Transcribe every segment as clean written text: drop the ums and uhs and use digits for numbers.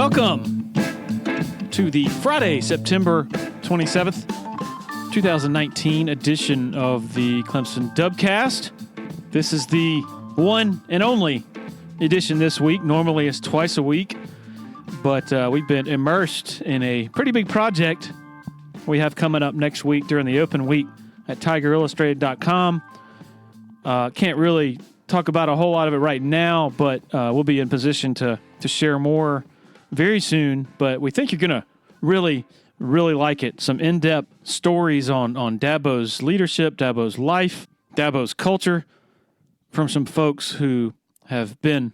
Welcome to the Friday, September 27th, 2019 edition of the Clemson Dubcast. This is the one and only edition this week. Normally it's twice a week, but we've been immersed in a pretty big project we have coming up next week during the open week at TigerIllustrated.com. Can't really talk about a whole lot of it right now, but we'll be in position to share more very soon. But we think you're going to really like it. Some in-depth stories on Dabo's leadership, Dabo's life, Dabo's culture from some folks who have been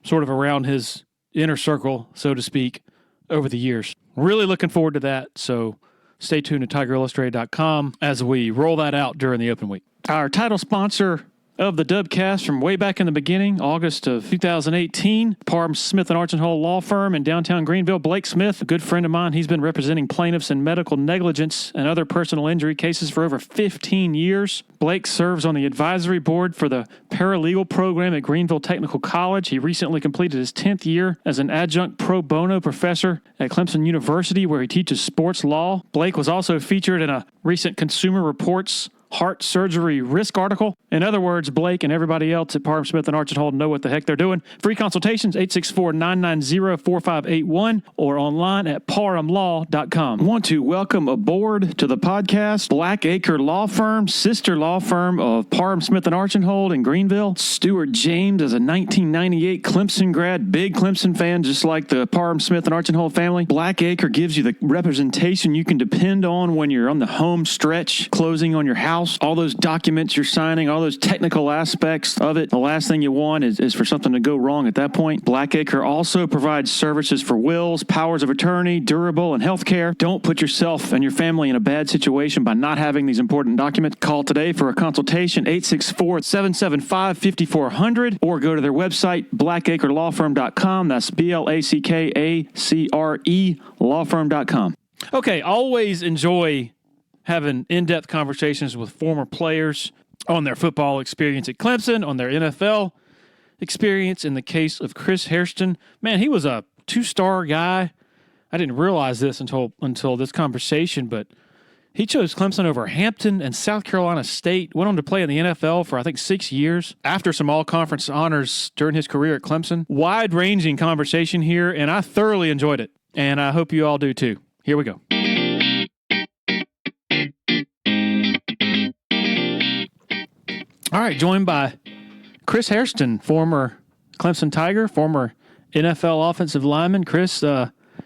sort of around his inner circle, so to speak, over the years. Really looking forward to that. So stay tuned to TigerIllustrated.com as we roll that out during the open week. Our title sponsor of the Dubcast from way back in the beginning, August of 2018, Parham Smith and Archenhold Law Firm in downtown Greenville. Blake Smith, a good friend of mine, he's been representing plaintiffs in medical negligence and other personal injury cases for over 15 years. Blake serves on the advisory board for the paralegal program at Greenville Technical College. He recently completed his 10th year as an adjunct pro bono professor at Clemson University, where he teaches sports law. Blake was also featured in a recent Consumer Reports heart surgery risk article. In other words, Blake and everybody else at Parham Smith and Archenhold know what the heck they're doing. Free consultations, 864-990-4581 or online at parhamlaw.com. Want to welcome aboard to the podcast Blackacre Law Firm, sister law firm of Parham Smith and Archenhold in Greenville. Stuart James is a 1998 Clemson grad, big Clemson fan, just like the Parham Smith and Archenhold family. Blackacre gives you the representation you can depend on when you're on the home stretch, closing on your house. All those documents you're signing, all those technical aspects of it. The last thing you want is for something to go wrong at that point. Blackacre also provides services for wills, powers of attorney, durable, and healthcare. Don't put yourself and your family in a bad situation by not having these important documents. Call today for a consultation, 864-775-5400, or go to their website, blackacrelawfirm.com. That's BLACKACRE lawfirm.com. Okay, always enjoy having in-depth conversations with former players on their football experience at Clemson, on their NFL experience. In the case of Chris Hairston, man, he was a two-star guy. I didn't realize this until this conversation, but he chose Clemson over Hampton and South Carolina State, went on to play in the NFL for, I think, 6 years after some all-conference honors during his career at Clemson. Wide-ranging conversation here, and I thoroughly enjoyed it, and I hope you all do too. Here we go. All right, joined by Chris Hairston, former Clemson Tiger, former NFL offensive lineman. Chris,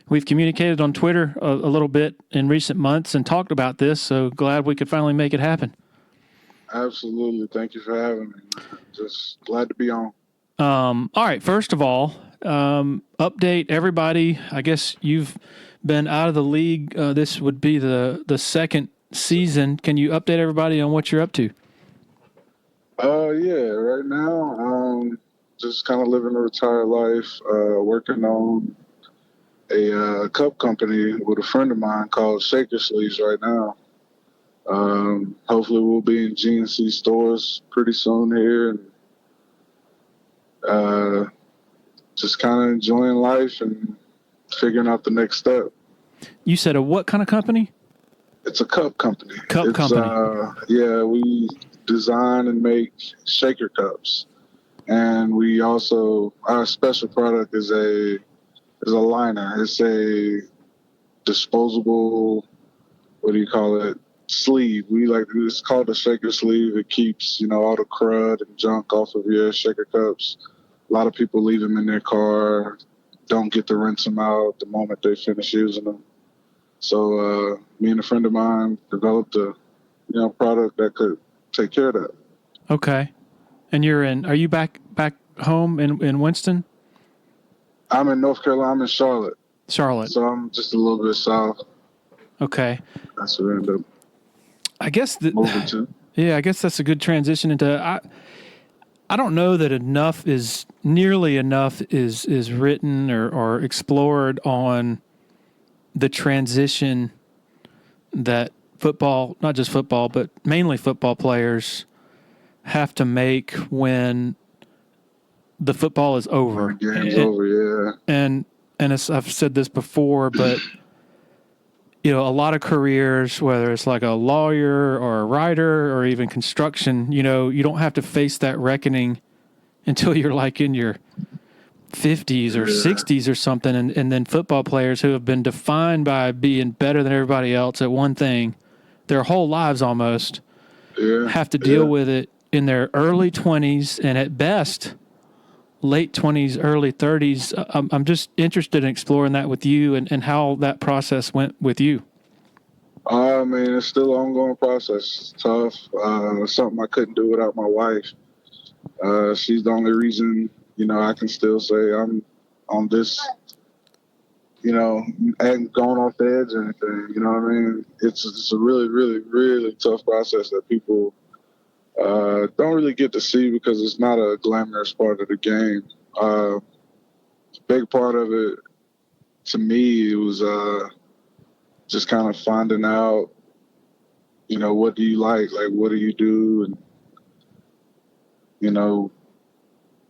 we've communicated on Twitter a little bit in recent months and talked about this, so glad we could finally make it happen. Absolutely. Thank you for having me. Just glad to be on. All right, first of all, update everybody. I guess you've been out of the league. This would be the second season. Can you update everybody on what you're up to? Yeah, right now, just kind of living a retired life, working on a cup company with a friend of mine called Shaker Sleeves right now. Hopefully we'll be in GNC stores pretty soon here, and just kind of enjoying life and figuring out the next step. You said a what kind of company? It's a cup company. Company. Yeah, we design and make shaker cups, and we also, our special product is a liner. It's a disposable, what do you call it, sleeve. It's called a shaker sleeve. It keeps all the crud and junk off of your shaker cups. A lot of people leave them in their car, don't get to rinse them out the moment they finish using them. So me and a friend of mine developed a product that could take care of that. Okay. And are you back home in Winston? I'm in North Carolina. I'm in Charlotte. Charlotte. So I'm just a little bit south. Okay. That's where I ended up. I guess moving to. Yeah, I guess that's a good transition into. I don't know that nearly enough is written or explored on the transition that football, not just football, but mainly football players have to make when the football is over. The game's over, yeah. And and I've said this before, but a lot of careers, whether it's like a lawyer or a writer or even construction, you don't have to face that reckoning until you're like in your 50s or 60s or something. And then football players who have been defined by being better than everybody else at one thing their whole lives almost have to deal with it in their early 20s and at best late 20s, early 30s. I'm just interested in exploring that with you and how that process went with you. I mean, it's still an ongoing process. It's tough. Something I couldn't do without my wife. She's the only reason, I can still say I'm on this, and going off the edge or anything. You know what I mean? It's a really, really, really tough process that people don't really get to see because it's not a glamorous part of the game. A big part of it, to me, it was just kind of finding out, what do you like? Like, what do you do? And,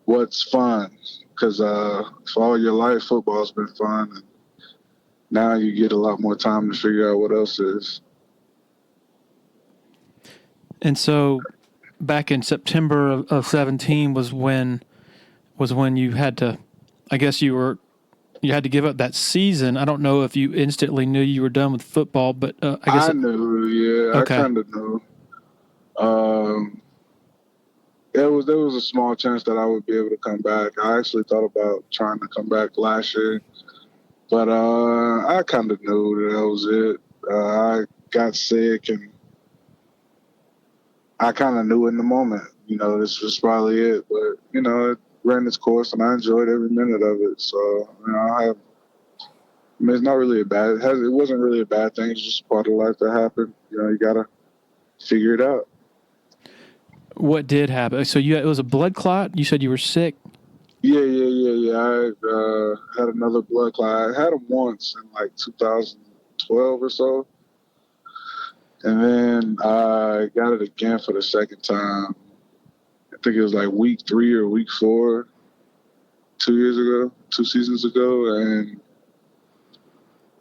what's fun? Because for all your life, football's been fun. And now you get a lot more time to figure out what else is. And so back in September of 17 was when you had to, I guess you had to give up that season. I don't know if you instantly knew you were done with football, but I guess I knew, yeah. Okay. I kind of knew. There was a small chance that I would be able to come back. I actually thought about trying to come back last year, but I kind of knew that was it. I got sick, and I kind of knew in the moment, this was probably it. But, it ran its course, and I enjoyed every minute of it. So, it's not really it wasn't really a bad thing. It's just part of life that happened. You got to figure it out. What did happen? So it was a blood clot? You said you were sick? Yeah. I had another blood clot. I had them once in like 2012 or so. And then I got it again for the second time. I think it was like week 3 or week 4, 2 seasons ago. And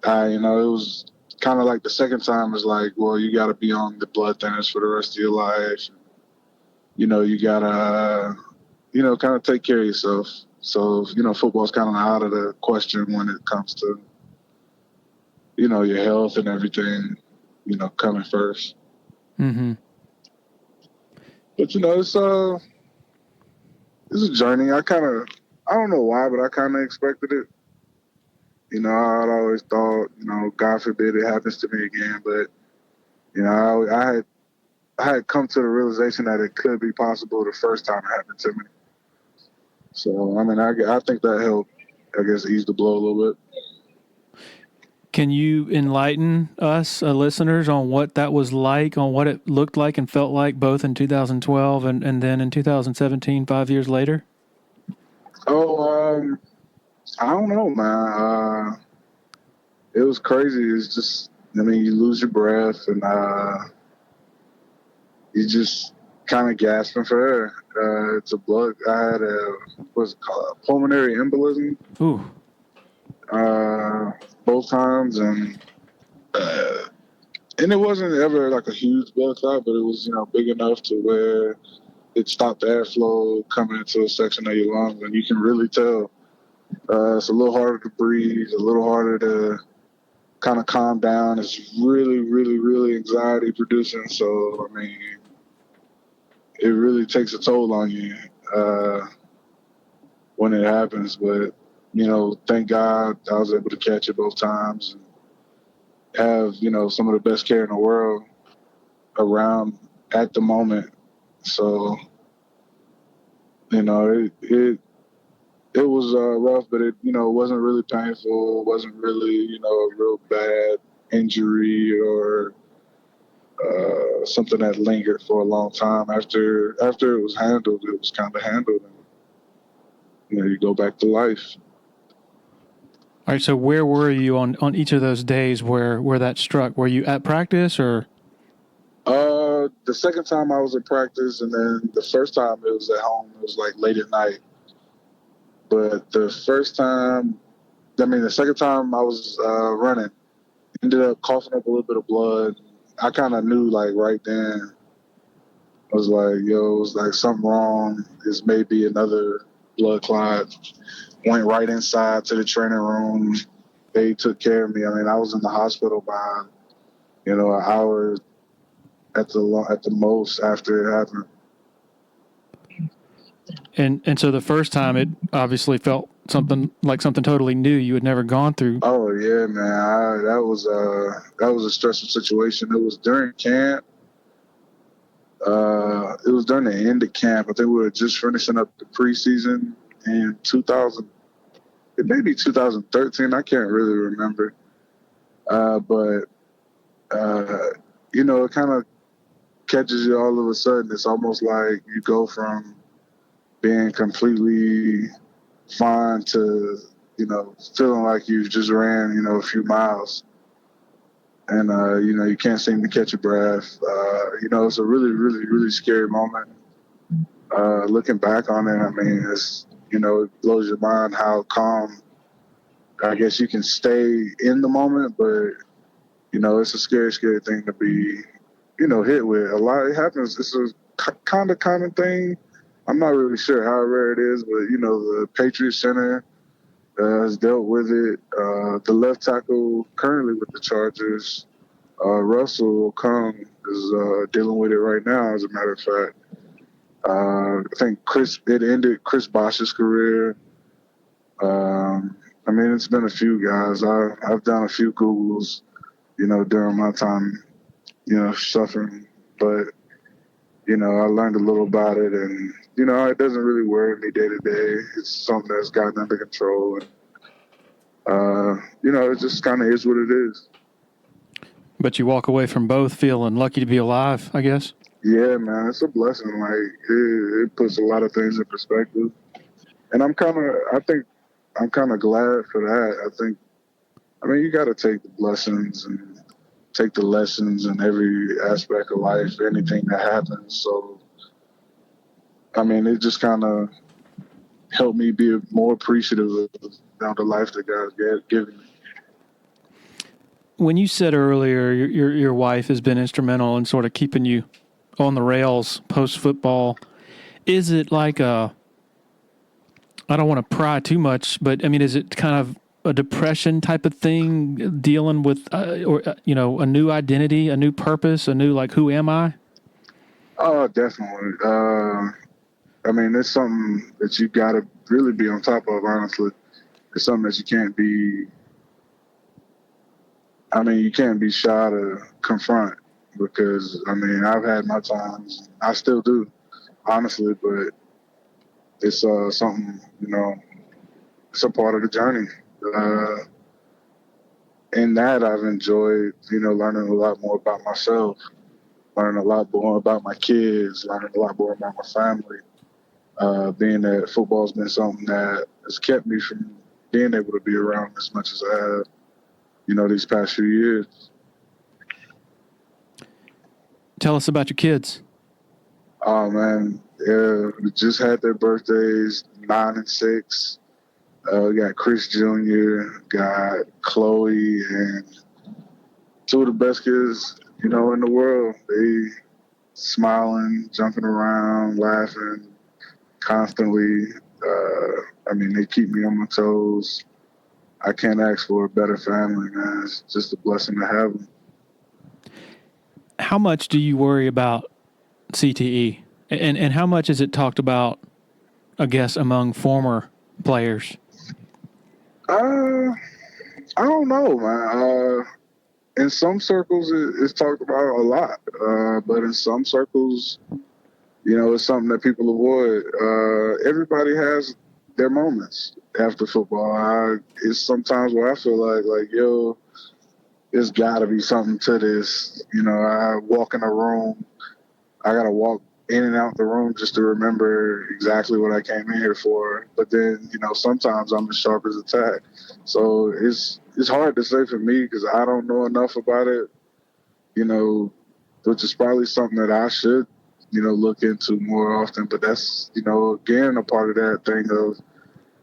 it was kind of like the second time is like, well, you got to be on the blood thinners for the rest of your life. You got to, kind of take care of yourself. So, football's kind of out of the question when it comes to, your health and everything, coming first. Mm-hmm. But, it's a journey. I don't know why, but I kind of expected it. I'd always thought, God forbid it happens to me again. But, I had come to the realization that it could be possible the first time it happened to me. So, I think that helped, ease the blow a little bit. Can you enlighten us, listeners, on what that was like, on what it looked like and felt like both in 2012 and then in 2017, 5 years later? Oh, I don't know, man. It was crazy. It's just, you lose your breath and you just kind of gasping for air. It's a blood. I had what's it called? A pulmonary embolism. Ooh. Both times, and it wasn't ever like a huge blood clot, but it was, big enough to where it stopped the airflow coming into a section of your lungs, and you can really tell. It's a little harder to breathe, a little harder to kind of calm down. It's really, really, really anxiety producing. So, it really takes a toll on you when it happens. But, thank God I was able to catch it both times and have, some of the best care in the world around at the moment. So, it was rough, but it, wasn't really painful. It wasn't really, a real bad injury or something that lingered for a long time. After it was handled, it was kind of handled. And, you go back to life. All right, so where were you on each of those days where that struck? Were you at practice or? The second time I was at practice, and then the first time it was at home. It was like late at night. But the first time I mean, the second time I was running, ended up coughing up a little bit of blood. I kind of knew like right then. I was like, yo, it was like something wrong. This may be another blood clot. Went right inside to the training room. They took care of me. I mean, I was in the hospital by, an hour at the most after it happened. And so the first time it obviously felt something totally new you had never gone through. Oh yeah, man. That was a stressful situation. It was during camp. It was during the end of camp. I think we were just finishing up the preseason in 2000. It may be 2013. I can't really remember. But it kind of catches you all of a sudden. It's almost like you go from being completely fine to, feeling like you just ran, a few miles. And, you can't seem to catch your breath. It's a really, really, really scary moment. Looking back on it, I mean, it blows your mind how calm, I guess, you can stay in the moment, but, it's a scary, scary thing to be, hit with. A lot, it happens. It's a kind of common thing. I'm not really sure how rare it is, but, the Patriots Center has dealt with it. The left tackle currently with the Chargers, Russell Kung, is dealing with it right now, as a matter of fact. I think it ended Chris Bosh's career. I mean, it's been a few guys. I've done a few Googles, during my time, suffering. But, I learned a little about it, and, it doesn't really worry me day to day. It's something that's gotten under control. And, it just kind of is what it is. But you walk away from both feeling lucky to be alive, I guess. Yeah, man, it's a blessing. Like, it puts a lot of things in perspective. And I think I'm kind of glad for that. I mean, you got to take the blessings and take the lessons in every aspect of life, anything that happens. So, I mean, it just kind of helped me be more appreciative of the life that God's given me. When you said earlier your wife has been instrumental in sort of keeping you on the rails post-football, is it like I don't want to pry too much, but, I mean, is it kind of a depression type of thing, dealing with, a new identity, a new purpose, a new, like, who am I? Oh, definitely. I mean, it's something that you got to really be on top of, honestly. It's something that you can't be shy to confront, because, I mean, I've had my times. I still do, honestly, but it's something, it's a part of the journey. In that, I've enjoyed, learning a lot more about myself, learning a lot more about my kids, learning a lot more about my family. Being that football's been something that has kept me from being able to be around as much as I have, these past few years. Tell us about your kids. Oh, man. We just had their birthdays, 9 and 6. We got Chris Jr., got Chloe, and two of the best kids, in the world. They smiling, jumping around, laughing constantly. I mean, they keep me on my toes. I can't ask for a better family, man. It's just a blessing to have them. How much do you worry about CTE? And how much is it talked about, I guess, among former players? I don't know, man. In some circles, it's talked about a lot. But in some circles, it's something that people avoid. Everybody has their moments after football. It's sometimes where I feel like, yo, there's got to be something to this. I walk in a room, I got to walk in and out the room just to remember exactly what I came in here for. But then, sometimes I'm as sharp as a tack. So it's hard to say for me, because I don't know enough about it, which is probably something that I should, look into more often. But that's, again, a part of that thing of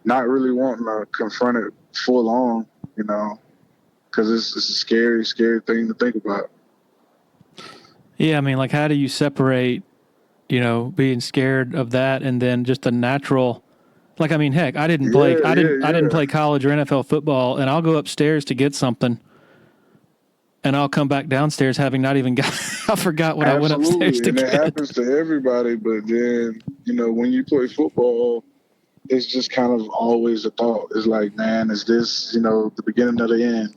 not really wanting to confront it full on, because it's a scary, scary thing to think about. Yeah, I mean, like, how do you separate, being scared of that and then just a natural? Like, I mean, heck, I didn't play college or NFL football, and I'll go upstairs to get something, and I'll come back downstairs having not even got. I forgot what I went upstairs to get. And it happens to everybody, but then when you play football, it's just kind of always a thought. It's like, man, is this the beginning of the end?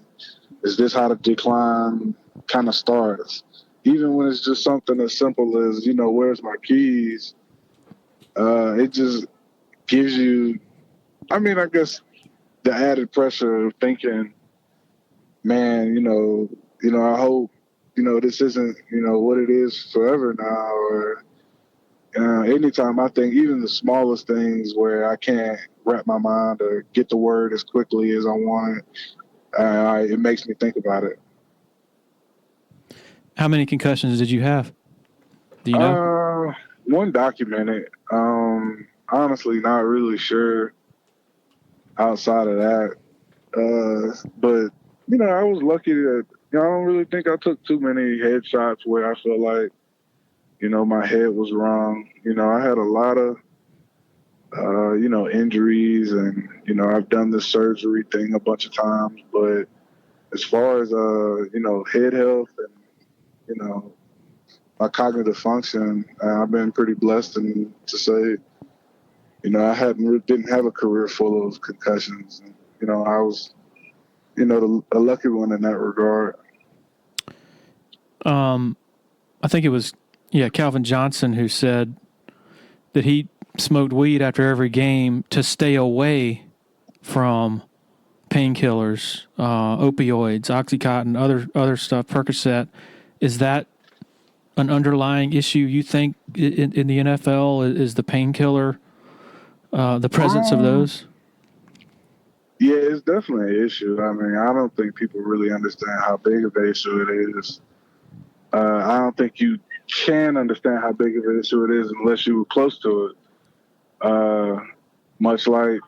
Is this how the decline kind of starts? Even when it's just something as simple as where's my keys? It just gives you, I guess, the added pressure of thinking, man, I hope, this isn't, what it is forever now. Or anytime I think even the smallest things where I can't wrap my mind or get the word as quickly as I want it makes me think about it. How many concussions did you have? Do you know? One documented. Honestly, not really sure outside of that. But I was lucky that I don't really think I took too many headshots where I felt like my head was wrong. I had a lot of injuries, and I've done the surgery thing a bunch of times. But as far as head health and my cognitive function, I've been pretty blessed and to say, I didn't have a career full of concussions. And, I was, a lucky one in that regard. I think it was, Calvin Johnson who said that he smoked weed after every game to stay away from painkillers, opioids, Oxycontin, other stuff, Percocet. Is that an underlying issue you think in the NFL? Is the painkiller, the presence of those? Yeah, it's definitely an issue. I mean, I don't think people really understand how big of an issue it is. I don't think you can understand how big of an issue it is unless you were close to it. Much like,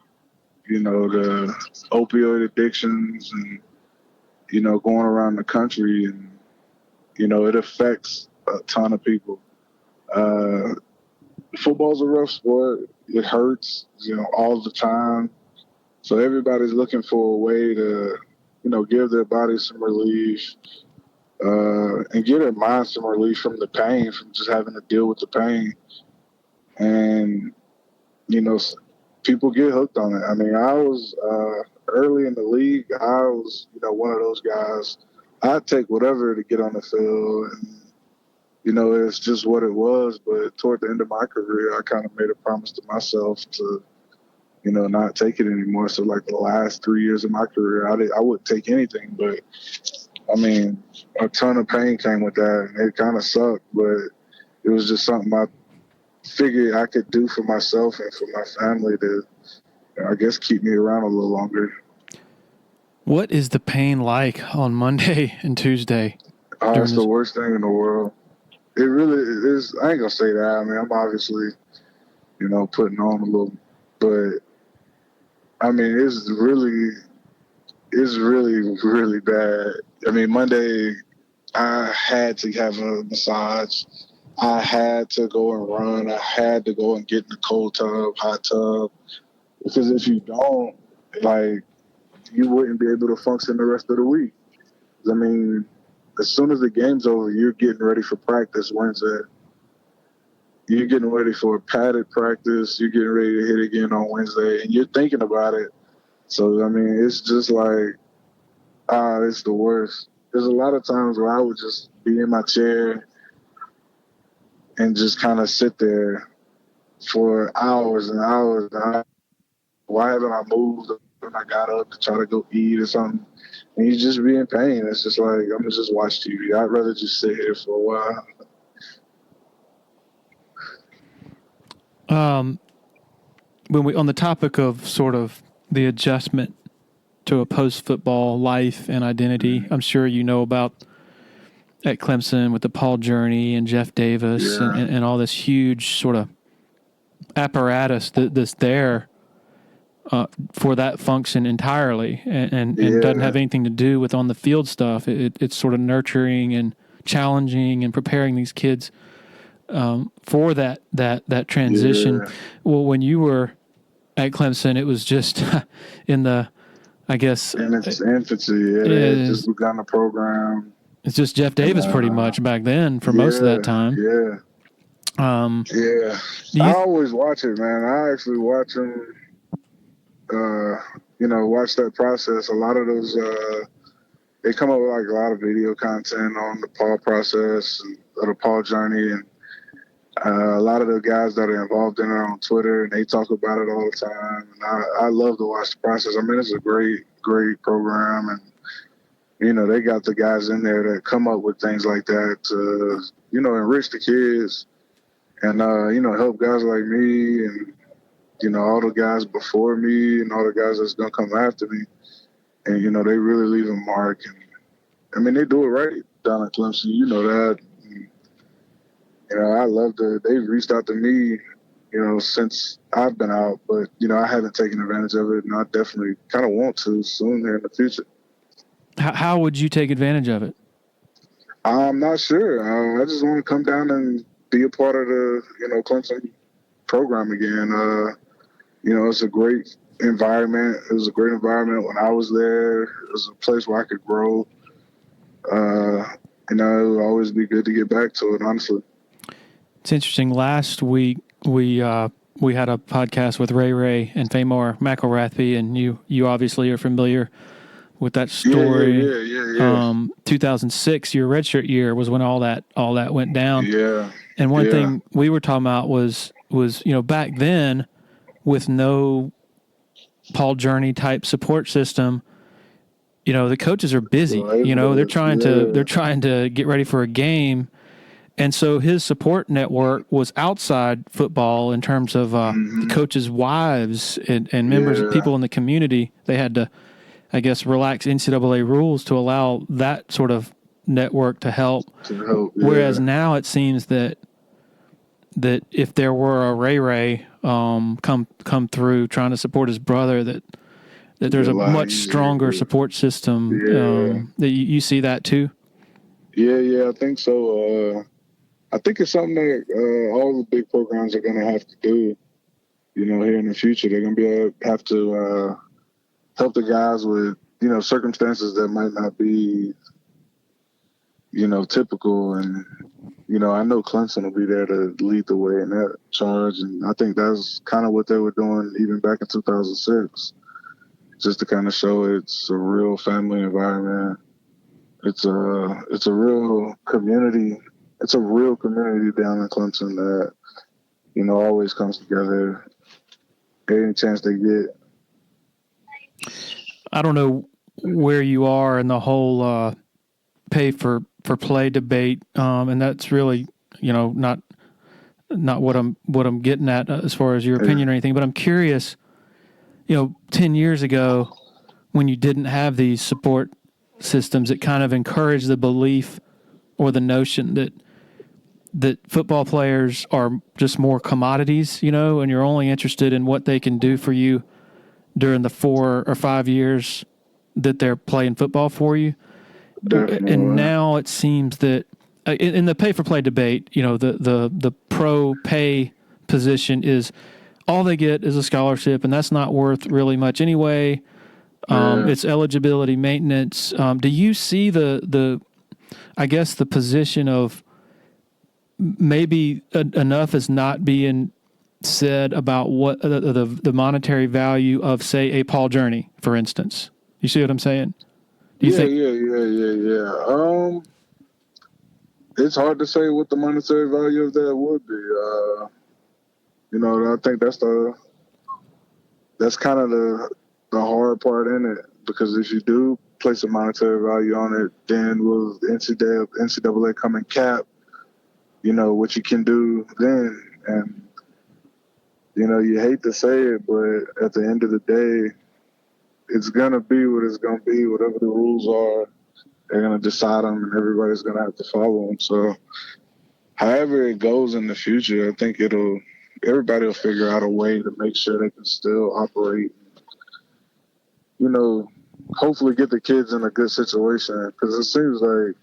the opioid addictions and, going around the country, and, it affects a ton of people. Football's a rough sport. It hurts, all the time. So everybody's looking for a way to, give their body some relief, and give their mind some relief from the pain, from just having to deal with the pain. And, people get hooked on it. I mean, I was early in the league. I was, one of those guys. I'd take whatever to get on the field, and it's just what it was. But toward the end of my career, I kind of made a promise to myself to, not take it anymore. So like the last 3 years of my career, I wouldn't take anything. But I mean, a ton of pain came with that, and it kind of sucked. But it was just something I figured I could do for myself and for my family to, I guess, keep me around a little longer. What is the pain like on Monday and Tuesday? It's the worst thing in the world. It really is. I ain't gonna say that. I mean, I'm obviously, putting on a little, but I mean, it's really, really bad. I mean, Monday, I had to have a massage. I had to go and run. I had to go and get in the cold tub, hot tub, because if you don't, like, you wouldn't be able to function the rest of the week. I mean, as soon as the game's over, you're getting ready for practice Wednesday. You're getting ready for a padded practice. You're getting ready to hit again on Wednesday, and you're thinking about it. So, I mean, it's just like, it's the worst. There's a lot of times where I would just be in my chair and just kind of sit there for hours and hours. Why haven't I moved when I got up to try to go eat or something? And you just be in pain. It's just like, I'm going to just watch TV. I'd rather just sit here for a while. When we on the topic of sort of the adjustment to a post-football life and identity, I'm sure you know about at Clemson with the Paul Journey and Jeff Davis and all this huge sort of apparatus that's there. for that function entirely, and doesn't have anything to do with on the field stuff. It's sort of nurturing and challenging and preparing these kids for that transition. Yeah. Well, when you were at Clemson, it was just in the, I guess, in its infancy. They had just begun the program. It's just Jeff Davis pretty much back then for most of that time. Yeah. I always watch it, man. I actually watch him, watch that process. A lot of those, they come up with like a lot of video content on the Paul process or the Paul journey. And a lot of the guys that are involved in it on Twitter, and they talk about it all the time. And I love to watch the process. I mean, it's a great, great program. And, they got the guys in there that come up with things like that to, enrich the kids and, help guys like me and, all the guys before me and all the guys that's going to come after me. And, they really leave a mark. And, I mean, they do it right down at Clemson. You know that. And, I love they've reached out to me, since I've been out. But, I haven't taken advantage of it, and I definitely kind of want to soon here in the future. How would you take advantage of it? I'm not sure. I just want to come down and be a part of the, Clemson program again. It's a great environment. It was a great environment when I was there. It was a place where I could grow. It would always be good to get back to it, honestly. It's interesting. Last week, we had a podcast with Ray and Famor McElrathby, and you obviously are familiar with that story. Yeah. 2006, your redshirt year, was when all that went down. Yeah. And one thing we were talking about was back then, with no Paul Journey type support system, the coaches are busy. They're trying to get ready for a game. And so his support network was outside football in terms of the coaches' wives and members, people in the community. They had to, I guess, relax NCAA rules to allow that sort of network to help. Whereas now it seems that if there were a Ray come through trying to support his brother, that there's a much stronger support system. That you see that too? Yeah, I think so. I think it's something that all the big programs are going to have to do, here in the future. They're going to have to help the guys with, circumstances that might not be, typical. And, I know Clemson will be there to lead the way in that charge. And I think that's kind of what they were doing even back in 2006, just to kind of show it's a real family environment. It's a real community. It's a real community down in Clemson that, always comes together any chance they get. I don't know where you are in the whole pay for play debate, and that's really, not what I'm getting at as far as your opinion or anything. But I'm curious. 10 years ago, when you didn't have these support systems, it kind of encouraged the belief or the notion that football players are just more commodities, and you're only interested in what they can do for you during the 4 or 5 years that they're playing football for you. Definitely. And now it seems that in the pay for play debate, the pro pay position is all they get is a scholarship, and that's not worth really much anyway. It's eligibility maintenance. Do you see the position of maybe enough is not being said about what the monetary value of, say, a Paul Journey, for instance? You see what I'm saying? Do you think? Yeah. It's hard to say what the monetary value of that would be. I think that's kind of the hard part in it, because if you do place a monetary value on it, then will the NCAA come and cap, what you can do then. And, you hate to say it, but at the end of the day, it's going to be what it's going to be. Whatever the rules are, they're going to decide them, and everybody's going to have to follow them. So however it goes in the future, I think everybody will figure out a way to make sure they can still operate, hopefully get the kids in a good situation. Because it seems like,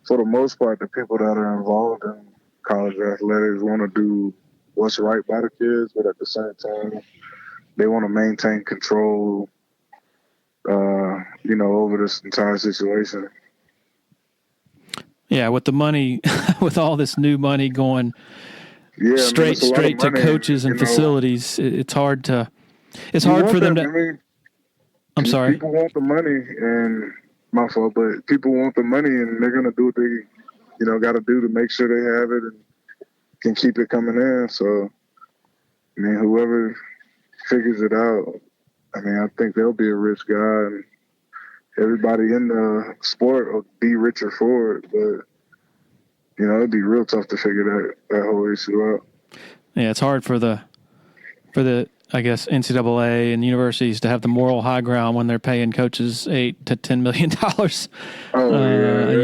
for the most part, the people that are involved in college athletics want to do what's right by the kids, but at the same time, they want to maintain control, over this entire situation. Yeah, with the money, with all this new money going straight to coaches and facilities, it's hard to. It's hard for them to. I'm sorry. People want the money, and my fault, but people want the money, and they're gonna do what they, got to do to make sure they have it and can keep it coming in. So, whoever figures it out, I think they'll be a rich guy, and everybody in the sport will be richer for it. But it'd be real tough to figure that whole issue out. Yeah, it's hard for the I guess NCAA and universities to have the moral high ground when they're paying coaches $8 to $10 million. The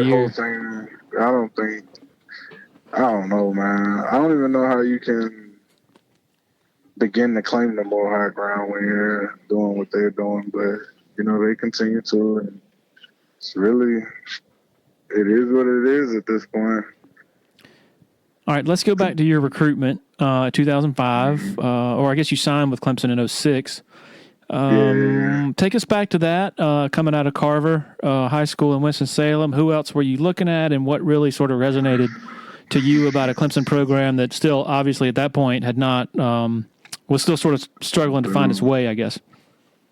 whole thing. I don't know, man. I don't even know how you can begin to claim the moral high ground when you're doing what they're doing, but they continue to, and it is what it is at this point. All right, let's go back to your recruitment, 2005, or I guess you signed with Clemson in 2006. Take us back to that, coming out of Carver High School in Winston-Salem. Who else were you looking at, and what really sort of resonated to you about a Clemson program that still, obviously, at that point had not, was still sort of struggling to find its way, I guess?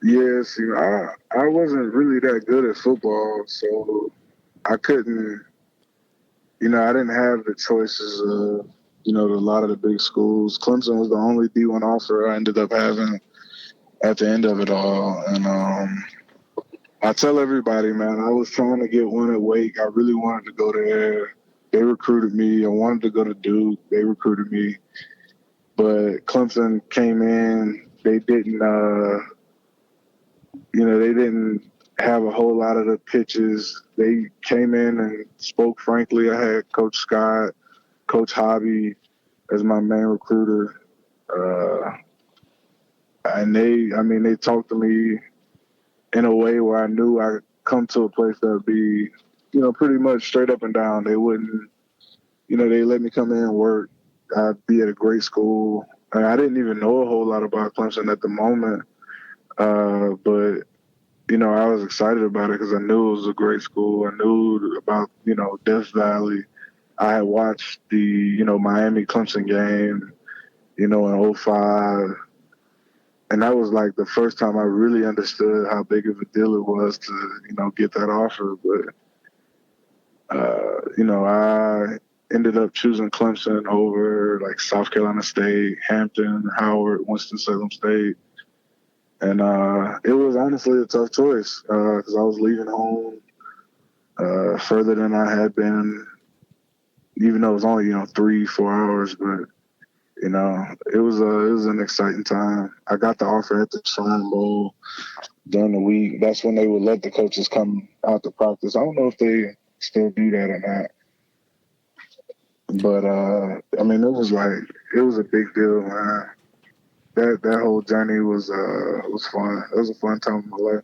Yeah, see, I wasn't really that good at football, so I couldn't, I didn't have the choices of, a lot of the big schools. Clemson was the only D1 offer I ended up having at the end of it all. And I tell everybody, man, I was trying to get one at Wake. I really wanted to go there. They recruited me. I wanted to go to Duke. They recruited me. But Clemson came in. They didn't, they didn't have a whole lot of the pitches. They came in and spoke frankly. I had Coach Scott, Coach Hobby as my main recruiter. And they talked to me in a way where I knew I could come to a place that would be, pretty much straight up and down. They wouldn't, they let me come in and work. I'd be at a great school. I didn't even know a whole lot about Clemson at the moment. But I was excited about it because I knew it was a great school. I knew about, Death Valley. I had watched the, Miami Clemson game, in 2005. And that was like the first time I really understood how big of a deal it was to, get that offer. But, I ended up choosing Clemson over like South Carolina State, Hampton, Howard, Winston-Salem State. And it was honestly a tough choice because I was leaving home further than I had been, even though it was only 3-4 hours. But it was an exciting time. I got the offer at the Shrine Bowl during the week. That's when they would let the coaches come out to practice. I don't know if they still do that or not. But it was a big deal, man. That whole journey was fun. It was a fun time in my life.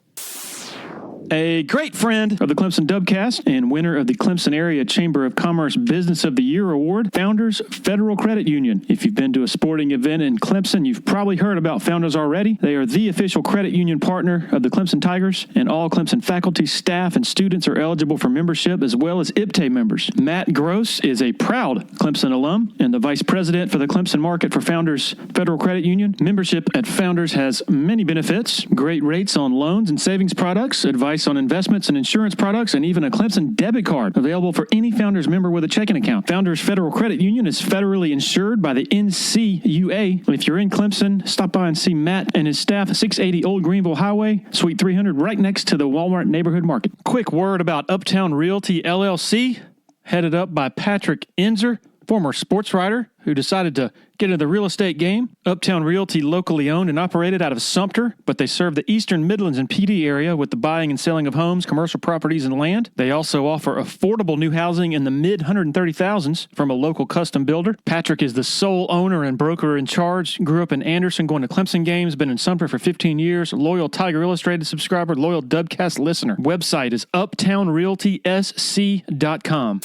A great friend of the Clemson Dubcast and winner of the Clemson Area Chamber of Commerce Business of the Year Award, Founders Federal Credit Union. If you've been to a sporting event in Clemson, you've probably heard about Founders already. They are the official credit union partner of the Clemson Tigers, and all Clemson faculty, staff, and students are eligible for membership, as well as IPTAY members. Matt Gross is a proud Clemson alum and the vice president for the Clemson market for Founders Federal Credit Union. Membership at Founders has many benefits: great rates on loans and savings products, advice on investments and insurance products, and even a Clemson debit card available for any Founders member with a checking account. Founders Federal Credit Union is federally insured by the NCUA. If you're in Clemson, stop by and see Matt and his staff, 680 Old Greenville Highway, Suite 300, right next to the Walmart Neighborhood Market. Quick word about Uptown Realty LLC, headed up by Patrick Enzer. former sports writer who decided to get into the real estate game. Uptown Realty, locally owned and operated out of Sumter, but they serve the Eastern Midlands and PD area with the buying and selling of homes, commercial properties, and land. They also offer affordable new housing in the mid 130,000s from a local custom builder. Patrick is the sole owner and broker in charge. Grew up in Anderson, going to Clemson games, been in Sumter for 15 years, loyal Tiger Illustrated subscriber, loyal Dubcast listener. Website is uptownrealtysc.com.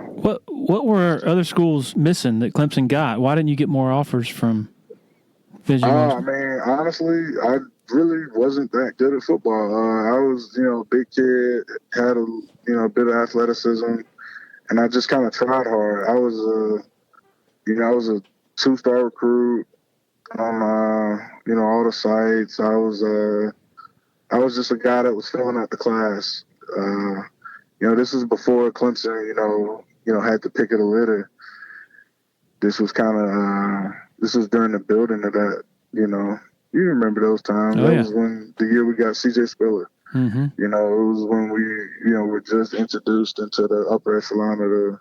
What were other schools missing that Clemson got? Why didn't you get more offers from Division I? I mean, honestly, I really wasn't that good at football. I was, a big kid, had a bit of athleticism, and I just kind of tried hard. I was I was a 2-star recruit on, all the sites. I was just a guy that was filling out the class. This was before Clemson, had the pick of the litter. This was this was during the building of that, you remember those times. Oh, that yeah. was when the year we got CJ Spiller. Mm-hmm. It was when we, were just introduced into the upper echelon of the,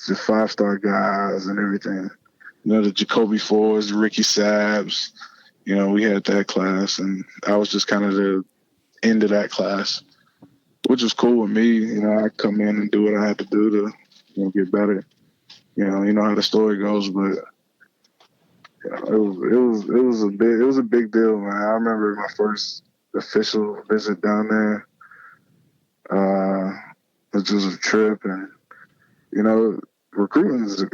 just 5-star guys and everything. The Jacoby Fords, Ricky Sabbs, we had that class, and I was just kind of the end of that class, which was cool with me. I come in and do what I had to do to, get better. You know how the story goes, but it was a big deal, man. I remember my first official visit down there. It was a trip, and recruiting is it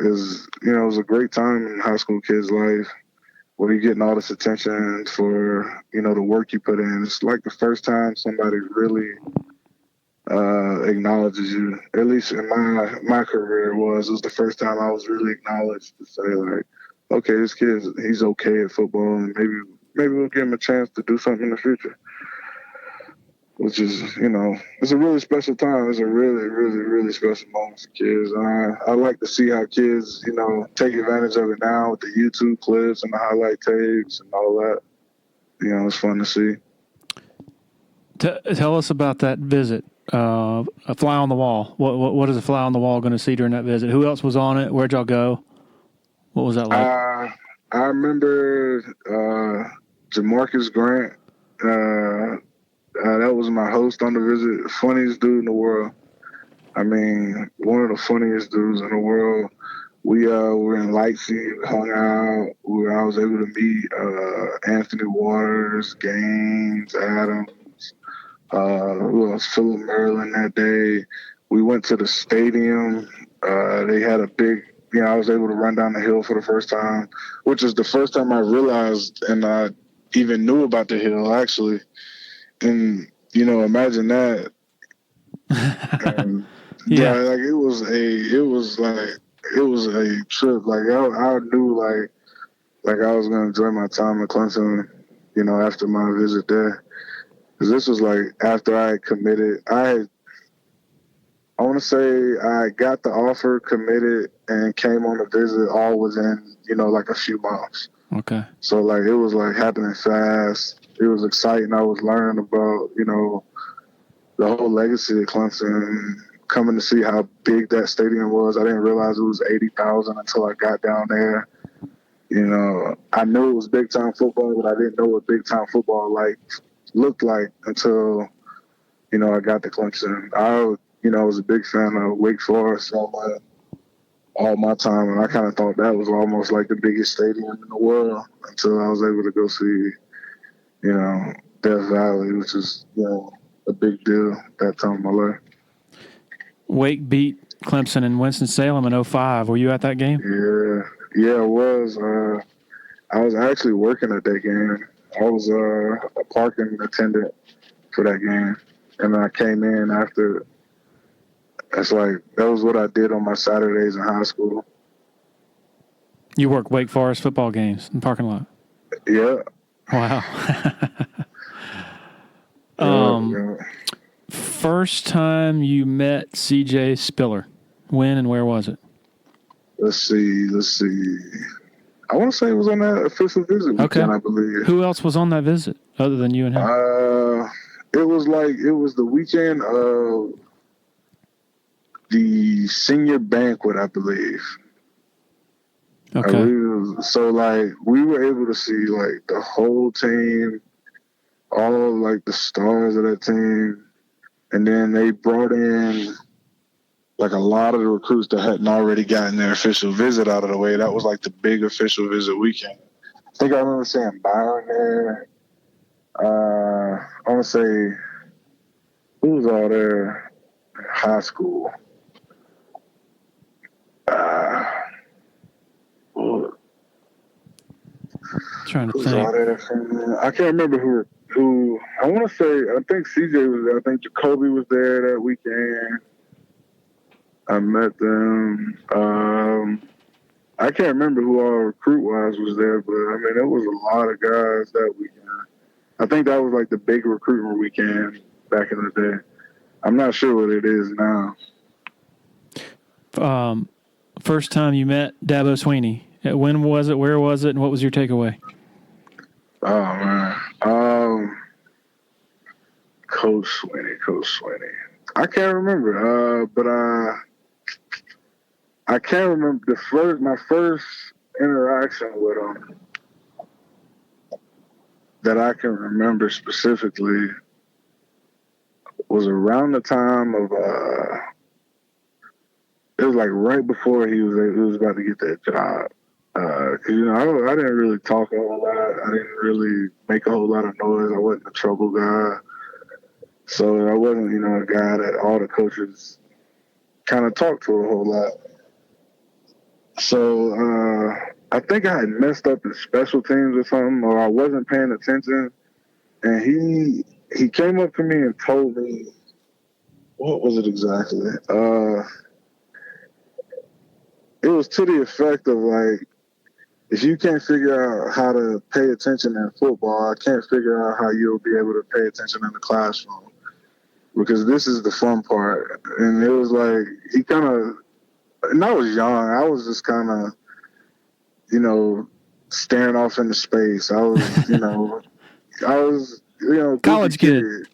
was a great time in high school kids' life, where you're getting all this attention for the work you put in. It's like the first time somebody really acknowledges you. At least in my career, it was the first time I was really acknowledged to say, like, okay, this kid, he's okay at football, and maybe we'll give him a chance to do something in the future. Which is, it's a really special time. It's a really, really, really special moment for kids. I like to see how kids, take advantage of it now with the YouTube clips and the highlight tapes and all that. It's fun to see. Tell us about that visit. A fly on the wall. What is a fly on the wall going to see during that visit? Who else was on it? Where'd y'all go? What was that like? I remember Jamarcus Grant. That was my host on the visit. Funniest dude in the world. I mean, one of the funniest dudes in the world. We were in Leipzig, hung out. I was able to meet Anthony Waters, Gaines, Adams. Who else? Philip Merlin that day. We went to the stadium. They had a big, I was able to run down the hill for the first time, which was the first time I realized and I even knew about the hill, actually. And, imagine that. And, yeah. Like it was a trip. Like I knew like I was going to enjoy my time at Clemson, after my visit there. Because this was like after I had committed. I want to say I got the offer, committed, and came on the visit all within, like a few months. Okay. So like it was like happening fast. It was exciting. I was learning about, the whole legacy of Clemson, coming to see how big that stadium was. I didn't realize it was 80,000 until I got down there. I knew it was big time football, but I didn't know what big time football looked like until, I got to Clemson. I was a big fan of Wake Forest all my time, and I kind of thought that was almost like the biggest stadium in the world until I was able to go see, Death Valley, which is, a big deal that time in my life. Wake beat Clemson in Winston-Salem in 2005. Were you at that game? Yeah, I was. I was actually working at that game. I was a parking attendant for that game, and I came in after. That's like that was what I did on my Saturdays in high school. You worked Wake Forest football games in the parking lot? Yeah. Wow. Yeah. First time you met CJ Spiller, when and where was it? Let's see. I want to say it was on that official visit weekend, I believe. Who else was on that visit other than you and him? It was the weekend of the senior banquet, I believe. Okay. We were able to see like the whole team, all of like the stars of that team, and then they brought in like a lot of the recruits that hadn't already gotten their official visit out of the way. That was like the big official visit weekend. I think I remember seeing Byron there. I want to say, who was all there in high school? Trying to Who's think. all there? I can't remember who. I want to say, I think CJ was there. I think Jacoby was there that weekend. I met them. I can't remember who all recruit-wise was there, but, I mean, there was a lot of guys that weekend. I think that was like the big recruitment weekend back in the day. I'm not sure what it is now. First time you met Dabo Swinney. When was it? Where was it? And what was your takeaway? Oh, man. Coach Swinney. I can't remember, but I can't remember my first interaction with him that I can remember specifically was around the time of it was like right before he was about to get that job. Cause I didn't really talk a whole lot. I didn't really make a whole lot of noise. I wasn't a trouble guy, so I wasn't a guy that all the coaches kind of talked to a whole lot. So I think I had messed up in special teams or something, or I wasn't paying attention, and he came up to me and told me, what was it exactly? It was to the effect of like, if you can't figure out how to pay attention in football, I can't figure out how you'll be able to pay attention in the classroom, because this is the fun part. And it was like, he kind of, and I was young. I was just kind of, staring off into space. I was, College kid.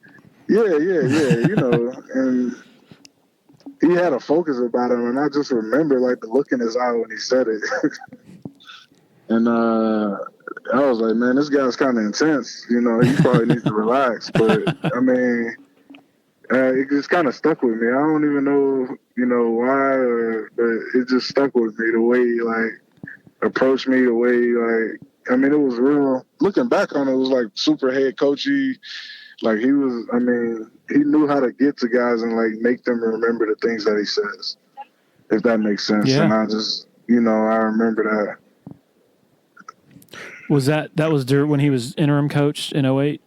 Yeah, and he had a focus about him, and I just remember like the look in his eye when he said it. And I was like, man, this guy's kind of intense. He probably needs to relax. But I mean, it just kind of stuck with me. I don't even know, why, but it just stuck with me, the way he like approached me, the way like, I mean, it was real. Looking back on it, it was like super head coachy. Like he knew how to get to guys and like make them remember the things that he says, if that makes sense. Yeah. And I just, I remember that. Was that was when he was interim coach in 2008?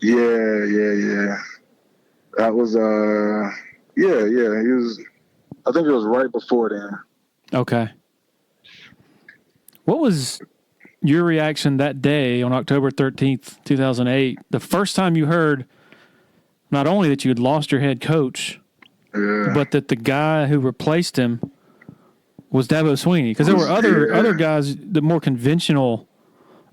Yeah. That was, he was, I think it was right before then. Okay. What was your reaction that day on October 13th, 2008, the first time you heard not only that you had lost your head coach, but that the guy who replaced him was Dabo Swinney? Because there were other guys, the more conventional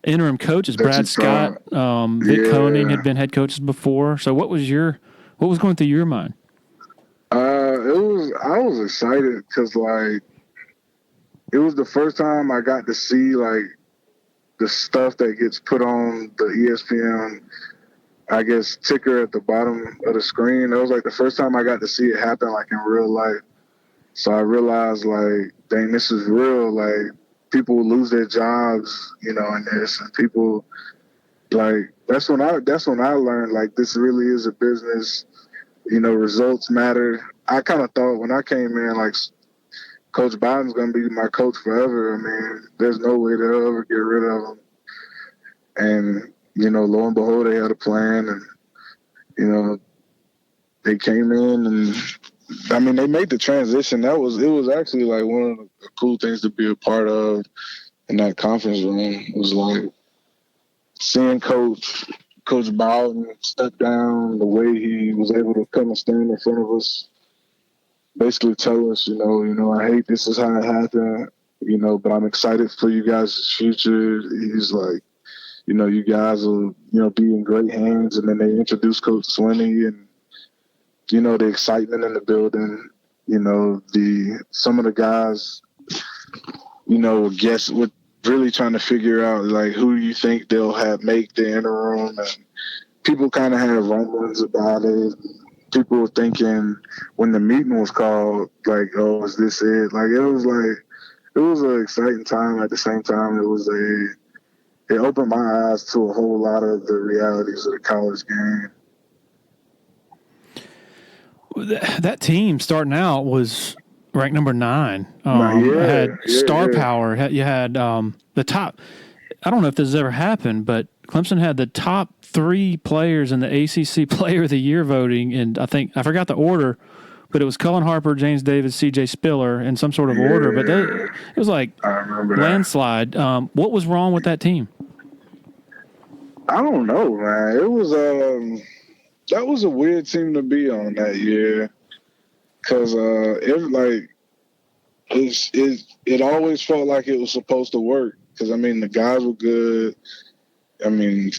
interim coaches, Brad Scott, Vic Koenig had been head coaches before. So what was going through your mind? I was excited because like it was the first time I got to see like the stuff that gets put on the ESPN, I guess, ticker at the bottom of the screen. That was like the first time I got to see it happen like in real life. So I realized like, dang, this is real. Like people will lose their jobs, in this, and people like, that's when I learned like this really is a business. Results matter. I kind of thought when I came in, like, Coach Biden's going to be my coach forever. I mean, there's no way they'll ever get rid of him. And, lo and behold, they had a plan, and, they came in and, I mean, they made the transition. It was actually like one of the cool things to be a part of in that conference room. It was like seeing Coach Bowden step down, the way he was able to come and stand in front of us, basically tell us, I hate this is how it happened, but I'm excited for you guys' future. He's like, you guys will, be in great hands. And then they introduced Coach Swinney and, the excitement in the building. some of the guys, guess what, really trying to figure out like who you think they'll have make the interim, and people kind of had rumblings about it. People were thinking when the meeting was called, like, oh, is this it? Like, it was an exciting time. At the same time, it opened my eyes to a whole lot of the realities of the college game. That team starting out was ranked number 9. Had star power. You had the top. I don't know if this has ever happened, but Clemson had the top 3 players in the ACC Player of the Year voting, and I forgot the order, but it was Cullen Harper, James Davis, C.J. Spiller in some sort of order. But it was like landslide. What was wrong with that team? I don't know, man. It was that was a weird team to be on that year, because it always felt like it was supposed to work. Because the guys were good. The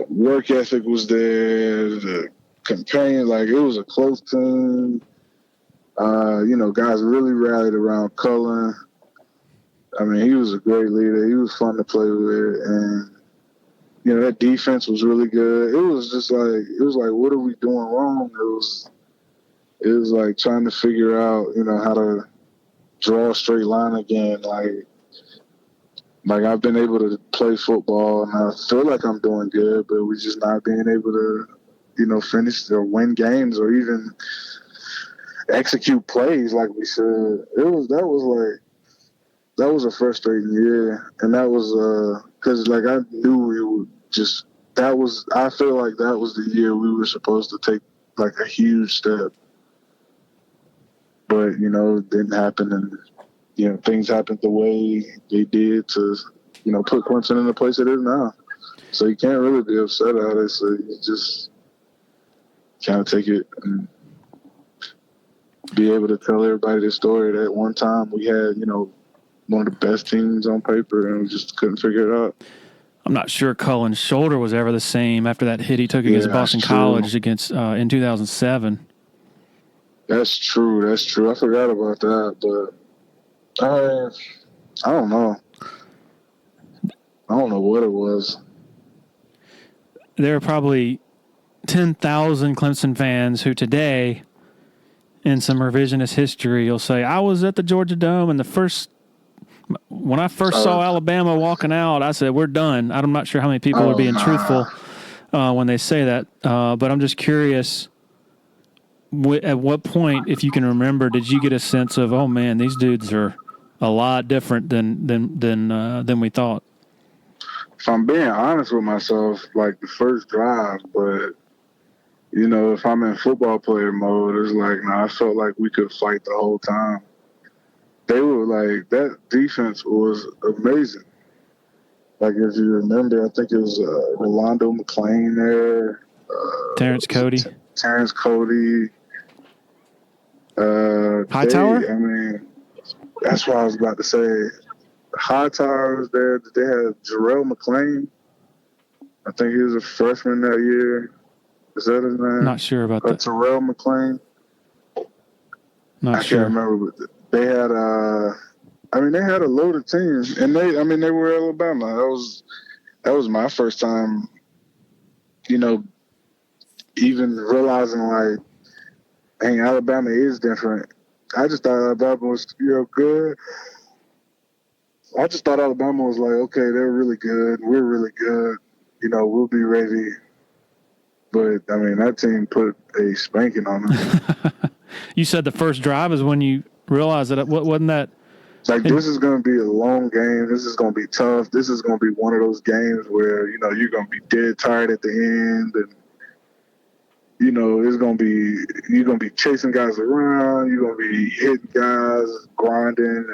work ethic was there. The companion, like, it was a close team. Guys really rallied around Cullen. He was a great leader. He was fun to play with, and that defense was really good. It was like, what are we doing wrong? It was like trying to figure out, how to draw a straight line again. Like I've been able to play football, and I feel like I'm doing good, but we're just not being able to, finish or win games or even execute plays like we should. That was a frustrating year, and that was because I knew we would just. I feel like that was the year we were supposed to take like a huge step, but it didn't happen, and things happened the way they did to, put Clemson in the place it is now. So you can't really be upset at it. So you just kind of take it and be able to tell everybody the story that one time we had, one of the best teams on paper, and we just couldn't figure it out. I'm not sure Cullen's shoulder was ever the same after that hit he took against Boston College in 2007. That's true. I forgot about that, but I don't know. I don't know what it was. There are probably 10,000 Clemson fans who today, in some revisionist history, will say, I was at the Georgia Dome, and when I first saw Alabama walking out, I said, we're done. I'm not sure how many people are being truthful when they say that, but I'm just curious, at what point, if you can remember, did you get a sense of, oh, man, these dudes are a lot different than we thought? If I'm being honest with myself, like the first drive, but if I'm in football player mode, it's like, I felt like we could fight the whole time. They were like, that defense was amazing. Like, if you remember, I think it was Rolando McClain there. Terrence Cody. Hightower? That's what I was about to say. Hightower was there. They had Jarrell McClain. I think he was a freshman that year. Is that his name? Not sure about that. Terrell McClain. I can't remember. But they had they had a loaded team, and they were Alabama. That was my first time, even realizing like, dang, Alabama is different. I just thought Alabama was, good. I just thought Alabama was like, okay, they're really good. We're really good. We'll be ready. But, that team put a spanking on them. You said the first drive is when you realized that. Wasn't that? Like, this is going to be a long game. This is going to be tough. This is going to be one of those games where, you're going to be dead tired at the end. And, it's going to be, you're going to be chasing guys around. You're going to be hitting guys, grinding. And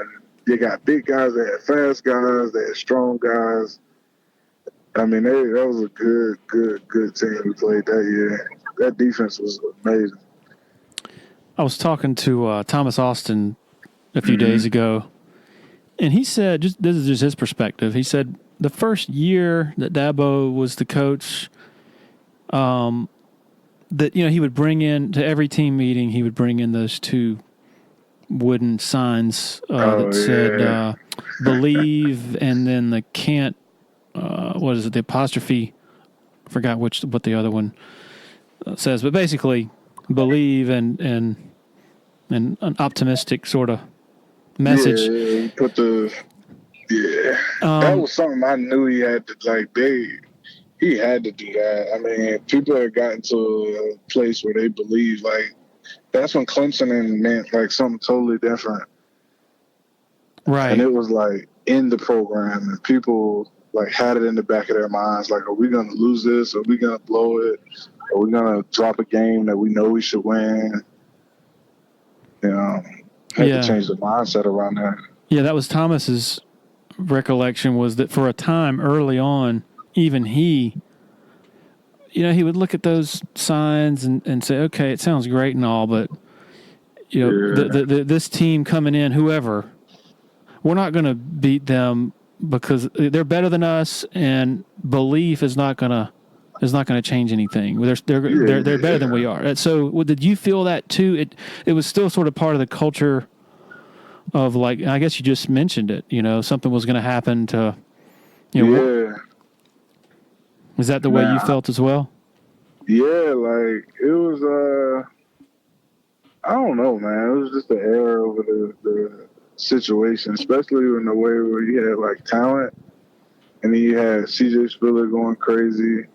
they got big guys. They had fast guys. They had strong guys. That was a good team we played that year. That defense was amazing. I was talking to Thomas Austin a few days ago, and he said, this is just his perspective. He said the first year that Dabo was the coach, that he would bring in to every team meeting, he would bring in those two wooden signs that said believe, and then the can't, what is it, the apostrophe, I forgot what the other one says, but basically believe and an optimistic sort of message. Yeah, put the that was something I knew he had to he had to do that. I mean, people had gotten to a place where they believe that's when Clemson meant like something totally different. Right. And it was like in the program, and people like had it in the back of their minds, like, are we going to lose this? Are we going to blow it? Are we going to drop a game that we know we should win? You know, had to change the mindset around that. Yeah, that was Thomas's recollection, was that for a time early on, even he would look at those signs and say, okay, it sounds great and all, but this team coming in, whoever, we're not going to beat them because they're better than us, and belief is not going to change anything. They're better than we are. So did you feel that too? It was still sort of part of the culture of, like, I guess you just mentioned it, something was going to happen to, is that the way you felt as well? Yeah, like it was, I don't know, man. It was just the air over the situation, especially in the way where you had like talent, and then you had CJ Spiller going crazy,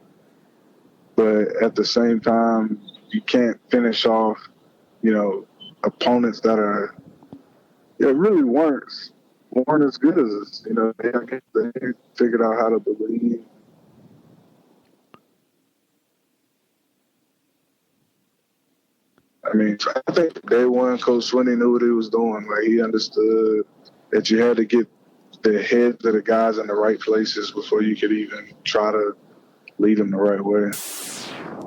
but at the same time, you can't finish off, opponents that are really weren't as good as us. They figured out how to believe. I mean, I think day one, Coach Swinney knew what he was doing. Like, he understood that you had to get the heads of the guys in the right places before you could even try to lead them the right way.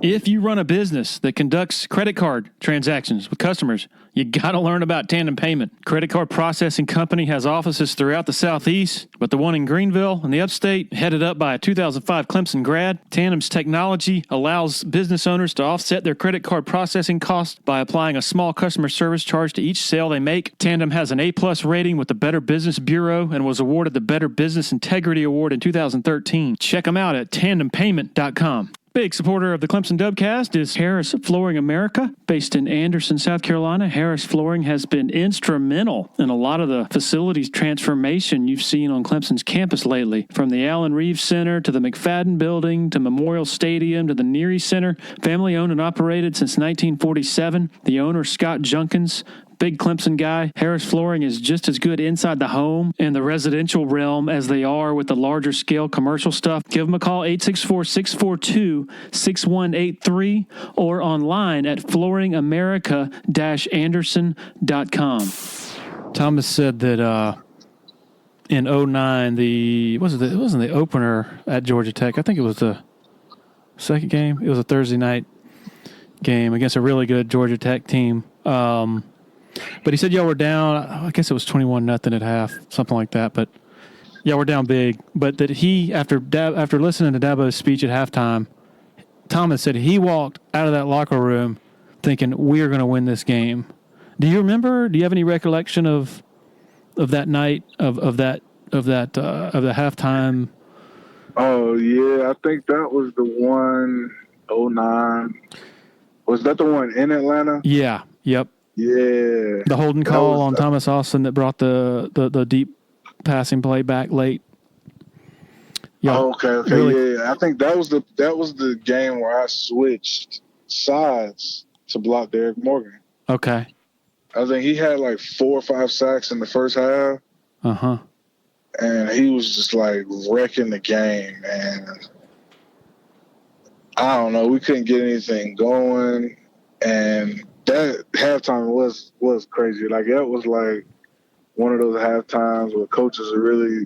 If you run a business that conducts credit card transactions with customers, you got to learn about Tandem Payment. Credit Card Processing Company has offices throughout the Southeast, but the one in Greenville in the upstate, headed up by a 2005 Clemson grad. Tandem's technology allows business owners to offset their credit card processing costs by applying a small customer service charge to each sale they make. Tandem has an A-plus rating with the Better Business Bureau and was awarded the Better Business Integrity Award in 2013. Check them out at tandempayment.com. Big supporter of the Clemson Dubcast is Harris Flooring America. Based in Anderson, South Carolina, Harris Flooring has been instrumental in a lot of the facilities transformation you've seen on Clemson's campus lately. From the Allen Reeves Center to the McFadden Building to Memorial Stadium to the Neary Center. Family owned and operated since 1947. The owner, Scott Junkins, big Clemson guy. Harris Flooring is just as good inside the home and the residential realm as they are with the larger scale commercial stuff. Give them a call, 864-642-6183, or online at flooringamerica-anderson.com. Thomas said that in 2009, it wasn't the opener at Georgia Tech. I think it was the second game. It was a Thursday night game against a really good Georgia Tech team. But he said y'all were down, I guess it was 21-0 at half, something like that. But y'all were down big. But that he, after listening to Dabo's speech at halftime, Thomas said he walked out of that locker room thinking, we're going to win this game. Do you remember? Do you have any recollection of that night, of the halftime? Oh, yeah. I think that was the one, 2009. Was that the one in Atlanta? Yeah. Yep. Yeah. The holding call on Thomas Austin that brought the deep passing play back late. Okay, really? Yeah. I think that was the game where I switched sides to block Derek Morgan. Okay. I think he had like 4 or 5 sacks in the first half. Uh-huh. And he was just like wrecking the game, and I don't know, we couldn't get anything going, and that halftime was crazy. Like, it was like one of those halftimes where coaches are really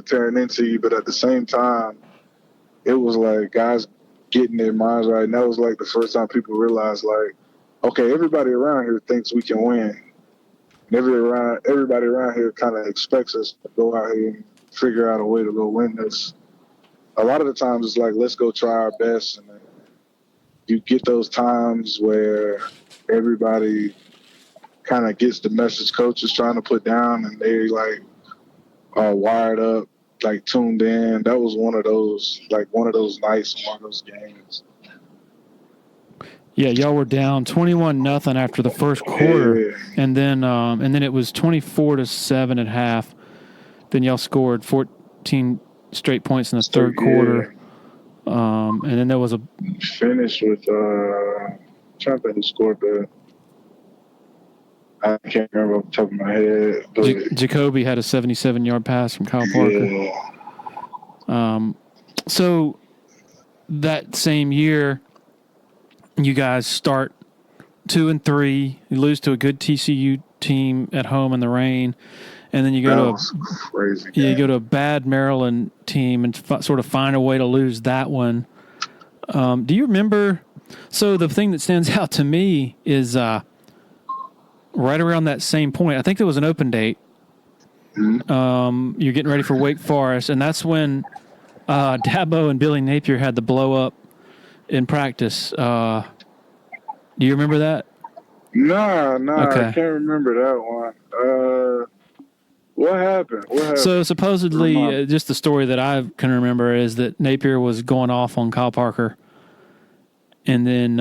tearing into you, but at the same time, it was like guys getting their minds right. And that was like the first time people realized, like, okay, everybody around here thinks we can win. And everybody around here kind of expects us to go out here and figure out a way to go win this. A lot of the times it's like, let's go try our best, and you get those times where everybody kind of gets the message coach is trying to put down, and they like are wired up, like tuned in. That was one of those nights, one of those games. Yeah, y'all were down 21-0 after the first quarter, and then it was 24-7 at half. Then y'all scored 14 straight points in the third quarter, and then there was a finish with I'm trying to think who scored that. I can't remember off the top of my head. But Jacoby had a 77-yard pass from Kyle Parker. Yeah. So that same year, you guys start 2-3. You lose to a good TCU team at home in the rain, and then you go you go to a bad Maryland team and sort of find a way to lose that one. Do you remember? So the thing that stands out to me is right around that same point. I think there was an open date. Mm-hmm. You're getting ready for Wake Forest, and that's when Dabo and Billy Napier had the blow up in practice. Do you remember that? No, okay. I can't remember that one. What happened? So supposedly, just the story that I can remember is that Napier was going off on Kyle Parker, and then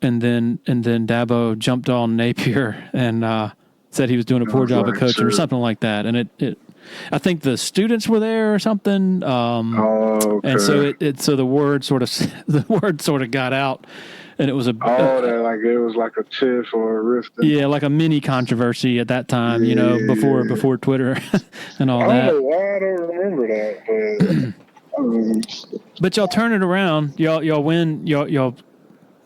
Dabo jumped on Napier and said he was doing a poor job of coaching or something like that. And it I think the students were there or something. Okay. And so the word sort of got out, and it was it was like a tiff or a rift. Yeah, like a mini controversy at that time, before Twitter and all that. I don't know why I don't remember that, but y'all turn it around. Y'all win. Y'all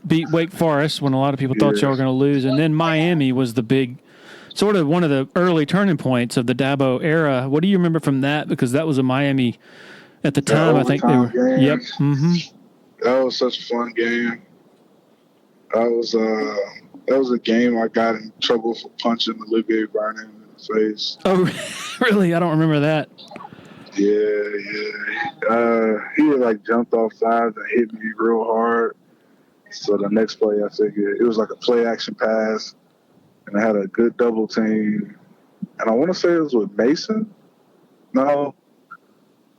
beat Wake Forest when a lot of people thought y'all were going to lose, and then Miami was the big, sort of one of the early turning points of the Dabo era. What do you remember from that? Because that was a Miami at the time. I think they were. Games. Yep. Mm-hmm. That was such a fun game. That was a game I got in trouble for punching Olivier Vernon in the face. Oh, really? I don't remember that. Yeah. He had jumped off sides and hit me real hard. So the next play, I figured it was like a play action pass, and I had a good double team. And I want to say it was with Mason. No,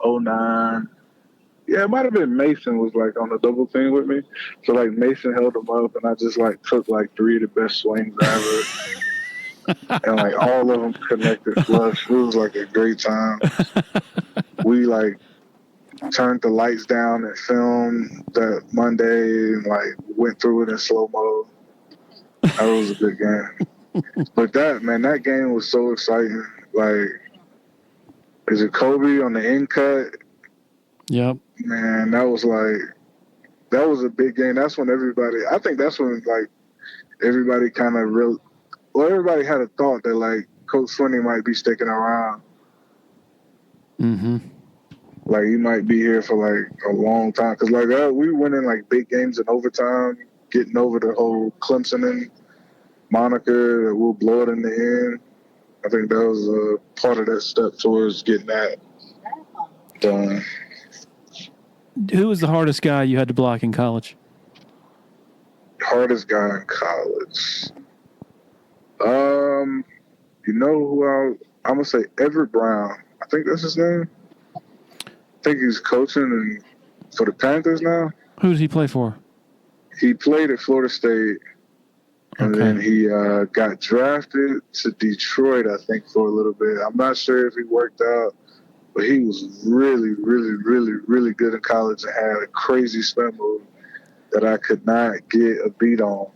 09. Yeah, it might have been Mason was on the double team with me. So Mason held him up, and I just took 3 of the best swings ever. And all of them connected flush. It was a great time. We turned the lights down and filmed that Monday and went through it in slow mo. That was a good game. But that game was so exciting. Jacoby on the end cut. Yep. Man, that was a big game. That's when everybody kind of everybody had a thought that Coach Swinney might be sticking around. Mm-hmm. He might be here for a long time. Cause we winning big games in overtime, getting over the whole Clemson and moniker that we'll blow it in the end. I think that was a part of that step towards getting that done. Who was the hardest guy you had to block in college? Hardest guy in college. You know who I'm gonna say Everett Brown. I think that's his name. I think he's coaching for the Panthers now. Who does he play for? He played at Florida State, and then he got drafted to Detroit, I think, for a little bit. I'm not sure if he worked out, but he was really, really, really, really good in college and had a crazy spin move that I could not get a beat on.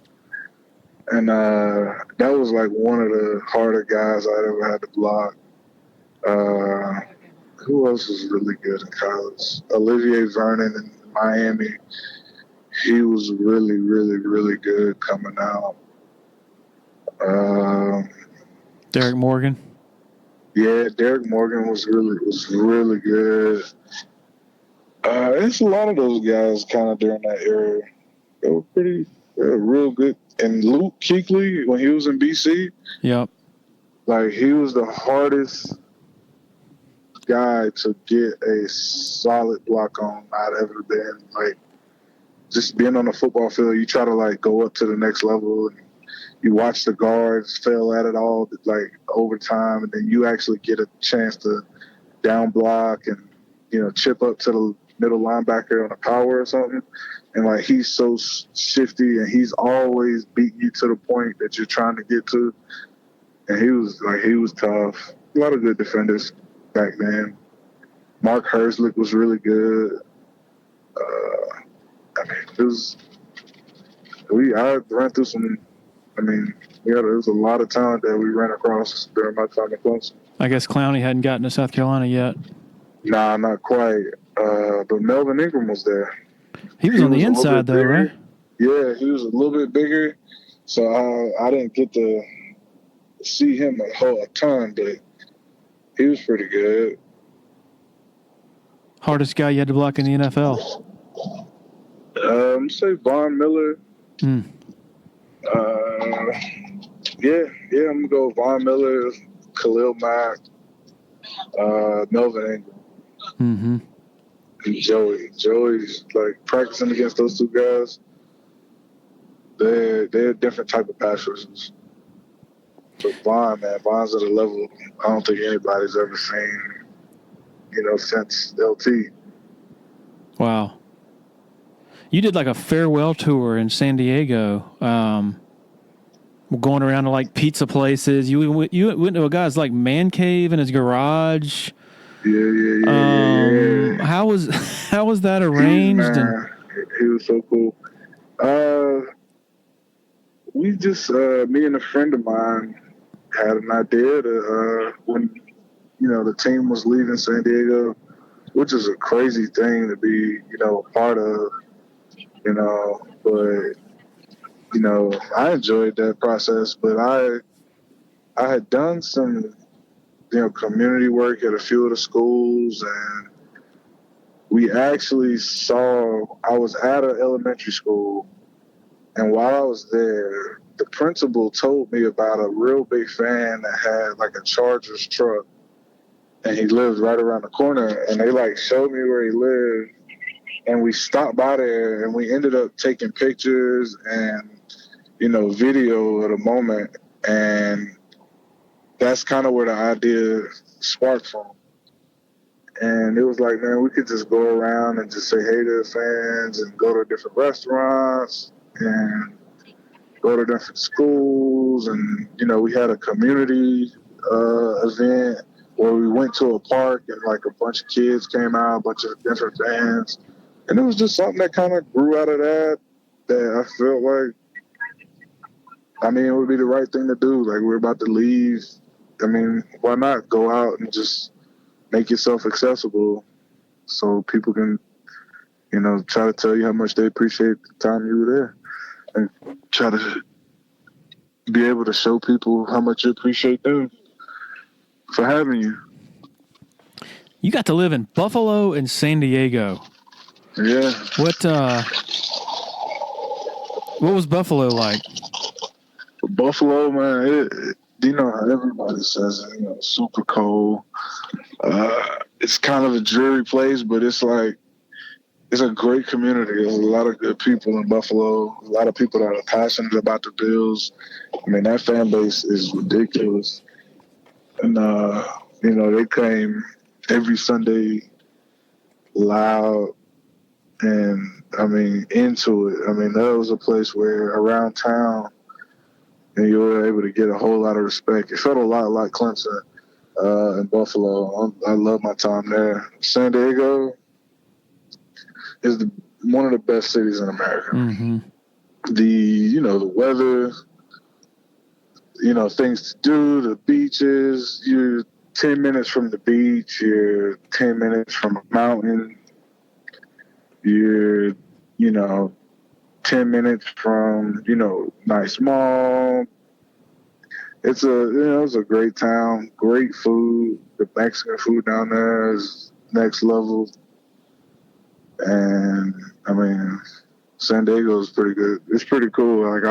And that was one of the harder guys I'd ever had to block. Who else was really good in college? Olivier Vernon in Miami. He was really, really, really good coming out. Derek Morgan. Yeah, Derek Morgan was really good. It's a lot of those guys kind of during that era. They were real good. And Luke Kuechly, when he was in BC, yep, he was the hardest guy to get a solid block on I'd ever been. Just being on the football field, you try to go up to the next level, and you watch the guards fail at it all, like, overtime, and then you actually get a chance to down block and, chip up to the middle linebacker on a power or something. And, like, he's so shifty, and he's always beating you to the point that you're trying to get to. And he was tough. A lot of good defenders back then. Mark Herslick was really good. I ran through some. There was a lot of talent that we ran across during my time at Clemson. I guess Clowney hadn't gotten to South Carolina yet. Nah, not quite. But Melvin Ingram was there. He was on the inside, though, right? Yeah, he was a little bit bigger, so I didn't get to see him a ton, but he was pretty good. Hardest guy you had to block in the NFL? Say Von Miller. I'm gonna go Von Miller, Khalil Mack, Melvin Ingram, and Joey. Joey's like practicing against those two guys. They're a different type of pass rushers. But Von's at a level I don't think anybody's ever seen, since LT. Wow. You did like a farewell tour in San Diego, going around to like pizza places. You went to a guy's like man cave in his garage. Yeah. How was that arranged? He was so cool. We just me and a friend of mine had an idea to when the team was leaving San Diego, which is a crazy thing to be a part of. But I enjoyed that process. But I had done some community work at a few of the schools, and we actually I was at an elementary school, and while I was there, the principal told me about a real big fan that had like a Chargers truck, and he lived right around the corner, and they like showed me where he lived. And we stopped by there, and we ended up taking pictures and, video at a moment. And that's kind of where the idea sparked from. And it was like, man, we could just go around and just say hey to the fans and go to different restaurants and go to different schools. And, we had a community event where we went to a park and like a bunch of kids came out, a bunch of different fans. And it was just something that kind of grew out of that I felt like, it would be the right thing to do. Like, we're about to leave. Why not go out and just make yourself accessible so people can, try to tell you how much they appreciate the time you were there and try to be able to show people how much you appreciate them for having you. You got to live in Buffalo and San Diego. Yeah. What was Buffalo like? Buffalo, man, how everybody says it, super cold. It's kind of a dreary place, but it's like, it's a great community. There's a lot of good people in Buffalo, a lot of people that are passionate about the Bills. That fan base is ridiculous. And, they came every Sunday loud. And, into it. That was a place where around town, and you were able to get a whole lot of respect. It felt a lot like Clemson in Buffalo. I love my time there. San Diego is one of the best cities in America. Mm-hmm. The weather, things to do, the beaches. You're 10 minutes from the beach. You're 10 minutes from a mountain. You're, 10 minutes from, nice mall. It's a great town, great food. The Mexican food down there is next level. And, San Diego is pretty good. It's pretty cool. Like,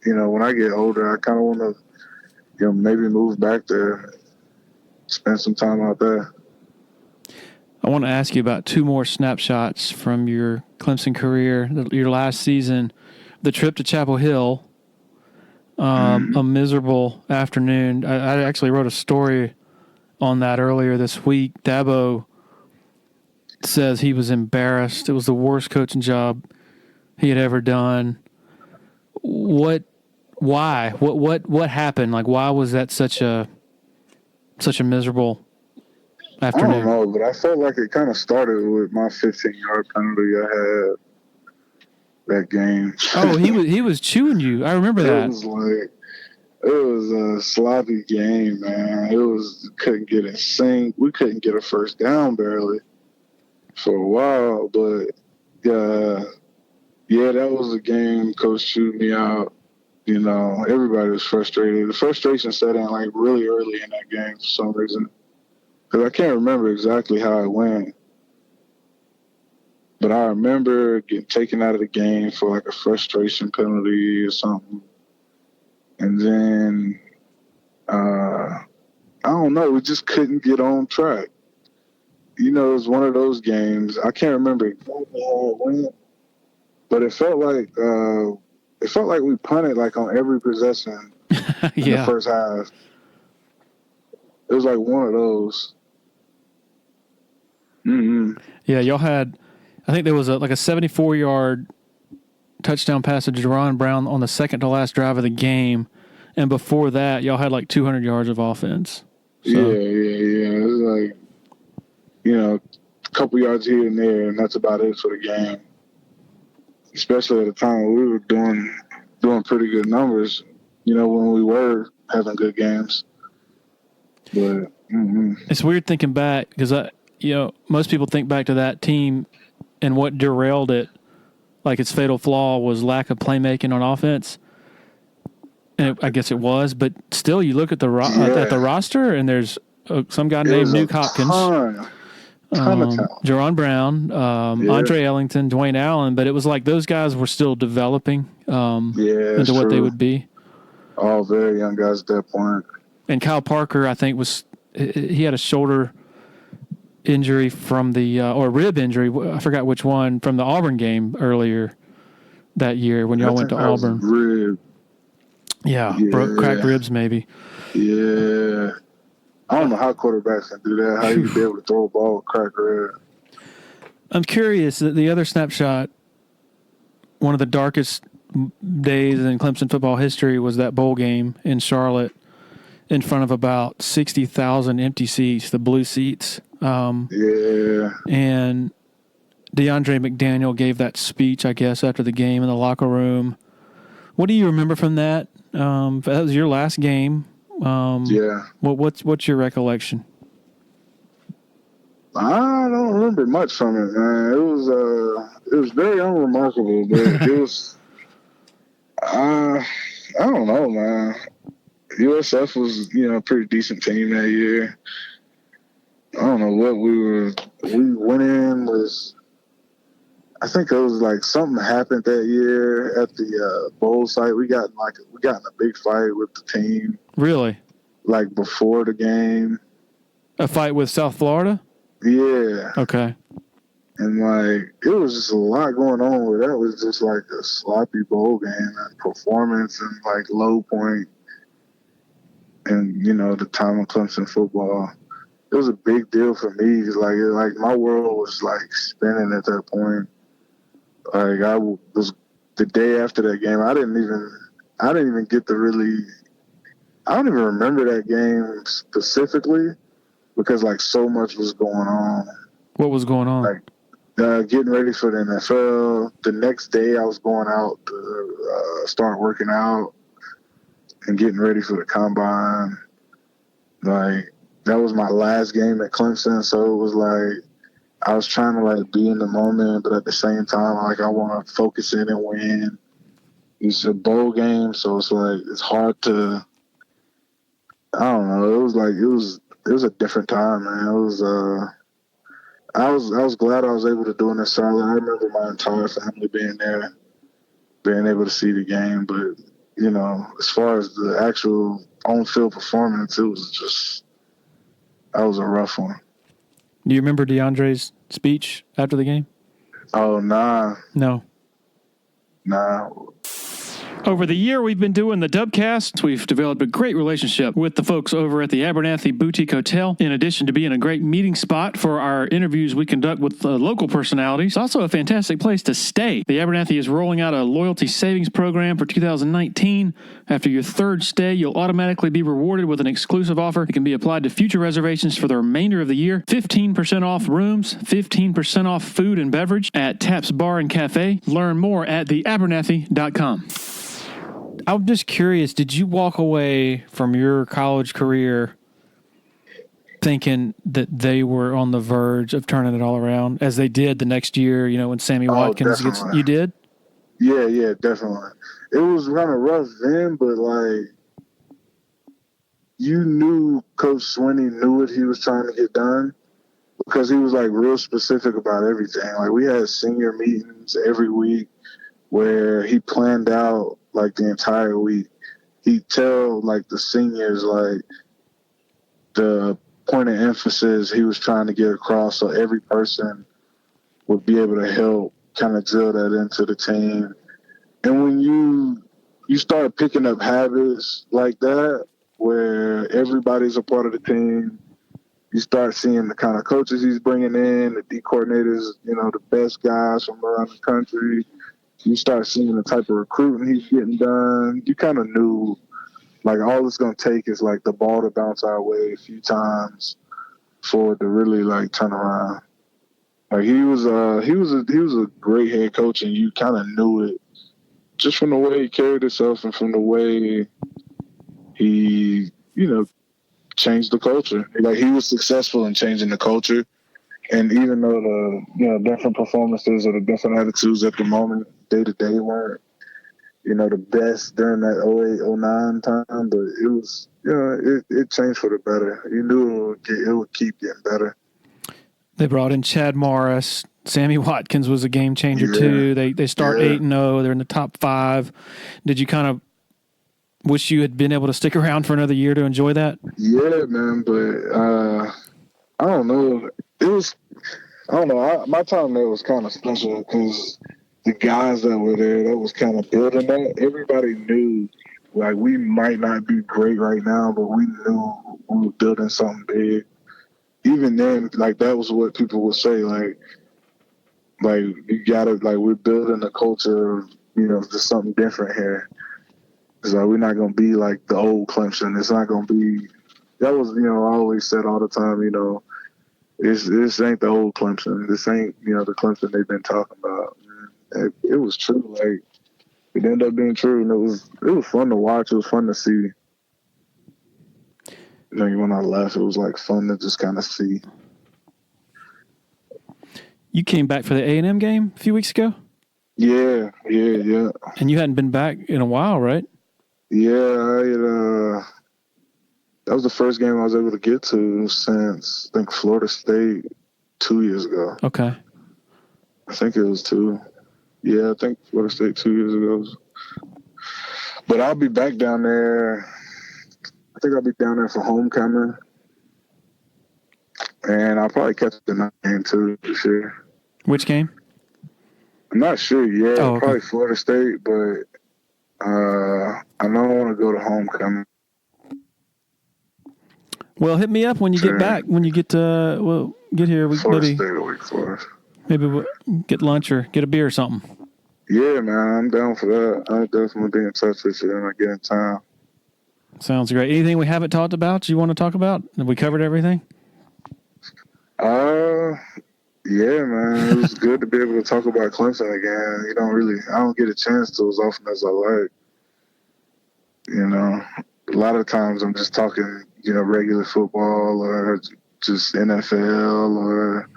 when I get older, I kind of want to, maybe move back there, spend some time out there. I want to ask you about two more snapshots from your Clemson career, your last season, the trip to Chapel Hill. a miserable afternoon. I actually wrote a story on that earlier this week. Dabo says he was embarrassed. It was the worst coaching job he had ever done. Why? What happened? Like, why was that such a miserable afternoon? I don't know, but I felt like it kind of started with my 15-yard penalty I had that game. Oh, he was chewing you. I remember that. It was a sloppy game, man. Couldn't get in sync. We couldn't get a first down barely for a while, but that was a game. Coach chewed me out. You know, everybody was frustrated. The frustration set in like really early in that game for some reason. Because I can't remember exactly how it went. But I remember getting taken out of the game for like a frustration penalty or something. And then, I don't know, we just couldn't get on track. You know, it was one of those games. I can't remember exactly how it went. But it felt like we punted like on every possession in the first half. It was like one of those. Mm-hmm. Yeah, y'all had, I think there was a 74-yard touchdown pass to Jerron Brown on the second to last drive of the game, and before that, y'all had like 200 yards of offense. So. Yeah. It was like, you know, a couple yards here and there, and that's about it for the game. Especially at the time we were doing pretty good numbers, you know, when we were having good games. But it's weird thinking back because most people think back to that team and what derailed it, like its fatal flaw was lack of playmaking on offense. And I guess it was, but still, you look at the roster and there's some guy named Nuke Hopkins. Ton of talent. Jerron Brown, Andre Ellington, Dwayne Allen, but it was like those guys were still developing into what they would be. All very young guys at that point. And Kyle Parker, I think, he had a shoulder injury from or rib injury, I forgot which one, from the Auburn game earlier that year when y'all went to Auburn. Rib. Yeah, cracked ribs maybe. Yeah. I don't know how quarterbacks can do that, how you be able to throw a ball with cracked rib. I'm curious, the other snapshot, one of the darkest days in Clemson football history was that bowl game in Charlotte in front of about 60,000 empty seats, the blue seats. And DeAndre McDaniel gave that speech, I guess, after the game in the locker room. What do you remember from that? That was your last game. What's your recollection? I don't remember much from it, man. It was very unremarkable, but it was. I don't know, man. USF was, a pretty decent team that year. I don't know what we went in was. I think it was like something happened that year at the bowl site. We got in a big fight with the team. Really? Like before the game. A fight with South Florida? Yeah. Okay. And it was just a lot going on where that was just like a sloppy bowl game and performance and low point. And, the time of Clemson football. It was a big deal for me. My world was spinning at that point. I was the day after that game. I didn't even get to really. I don't even remember that game specifically because so much was going on. What was going on? Getting ready for the NFL. The next day, I was going out to start working out and getting ready for the combine. That was my last game at Clemson, so it was I was trying to be in the moment, but at the same time, I want to focus in and win. It's a bowl game, so it's hard to. I don't know. It was a different time, man. It was. I was glad I was able to do it in Charlotte. I remember my entire family being there, being able to see the game. But as far as the actual on-field performance, it was just. That was a rough one. Do you remember DeAndre's speech after the game? Oh, nah. No. Nah. Over the year we've been doing the Dubcast, we've developed a great relationship with the folks over at the Abernathy Boutique Hotel. In addition to being a great meeting spot for our interviews we conduct with local personalities, it's also a fantastic place to stay. The Abernathy is rolling out a loyalty savings program for 2019. After your third stay, you'll automatically be rewarded with an exclusive offer that can be applied to future reservations for the remainder of the year. 15% off rooms, 15% off food and beverage at Taps Bar and Cafe. Learn more at theabernathy.com. I'm just curious, did you walk away from your college career thinking that they were on the verge of turning it all around, as they did the next year, when Sammy Watkins gets... You did? Yeah, definitely. It was kind of rough then, but, you knew Coach Swinney knew what he was trying to get done because he was, real specific about everything. We had senior meetings every week where he planned out, the entire week. He'd tell, the seniors, the point of emphasis he was trying to get across so every person would be able to help kind of drill that into the team. And when you start picking up habits like that, where everybody's a part of the team, you start seeing the kind of coaches he's bringing in, the D coordinators, the best guys from around the country. You start seeing the type of recruiting he's getting done. You kind of knew, all it's going to take is, the ball to bounce our way a few times for it to really, turn around. He was a great head coach, and you kind of knew it just from the way he carried himself and from the way he, changed the culture. He was successful in changing the culture. And even though the different performances or the different attitudes at the moment, day to day, weren't the best during that 08-09 time, but it was it changed for the better. You knew it would keep getting better. They brought in Chad Morris. Sammy Watkins was a game changer too. They start 8-0. They're in the top 5. Did you kind of wish you had been able to stick around for another year to enjoy that? Yeah, man, but I don't know. My time there was kind of special because the guys that were there, that was kind of building that. Everybody knew, we might not be great right now, but we knew we were building something big. Even then, that was what people would say, you gotta, we're building a culture of, just something different here. It's we're not going to be like the old Clemson. It's not going to be, that was, I always said all the time, this ain't the old Clemson. This ain't, the Clemson they've been talking about. It was true. It ended up being true, and it was fun to watch. It was fun to see. When I left, it was fun to just kind of see. You came back for the A&M game a few weeks ago? Yeah. And you hadn't been back in a while, right? Yeah, that was the first game I was able to get to since, I think, Florida State 2 years ago. Okay. I think it was 2. Yeah, I think Florida State 2 years ago. But I'll be back down there. I think I'll be down there for homecoming. And I'll probably catch the night game, too, this year. Which game? I'm not sure yet. Oh, okay. Probably Florida State, but I know I want to go to homecoming. Well, hit me up when you get back. When you get get here. Florida State a week for us. Maybe we'll get lunch or get a beer or something. Yeah, man, I'm down for that. I'll definitely be in touch with you when I get in town. Sounds great. Anything we haven't talked about you want to talk about? Have we covered everything? Yeah, man. It was good to be able to talk about Clemson again. I don't get a chance to as often as I like. A lot of times I'm just talking, regular football or just NFL or,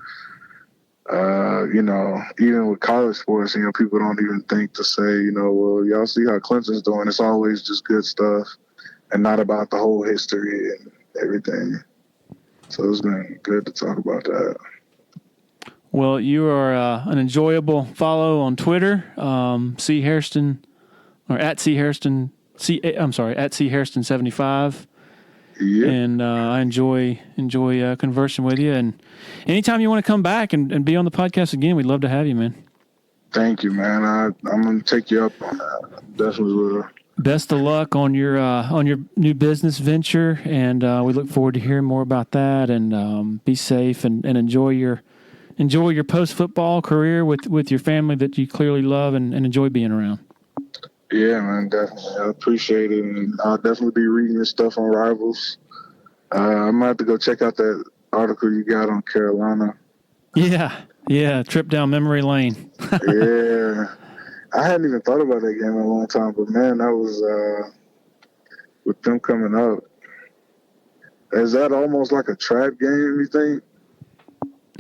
even with college sports, people don't even think to say, well, y'all see how Clemson's doing. It's always just good stuff and not about the whole history and everything. So it's been good to talk about that. Well, you are an enjoyable follow on Twitter. C Hairston, or at C Hairston. At C Hairston 75. Yeah. And I enjoy conversing with you. And anytime you want to come back and be on the podcast again, we'd love to have you, man. Thank you, man. I'm going to take you up on that. Definitely will. Best of luck on your new business venture, and we look forward to hearing more about that. And be safe and enjoy your post football career with your family that you clearly love and enjoy being around. Yeah, man, definitely. I appreciate it, and I'll definitely be reading your stuff on Rivals. I might have to go check out that article you got on Carolina. Yeah, trip down memory lane. Yeah. I hadn't even thought about that game in a long time, but, man, that was with them coming up. Is that almost like a trap game, you think?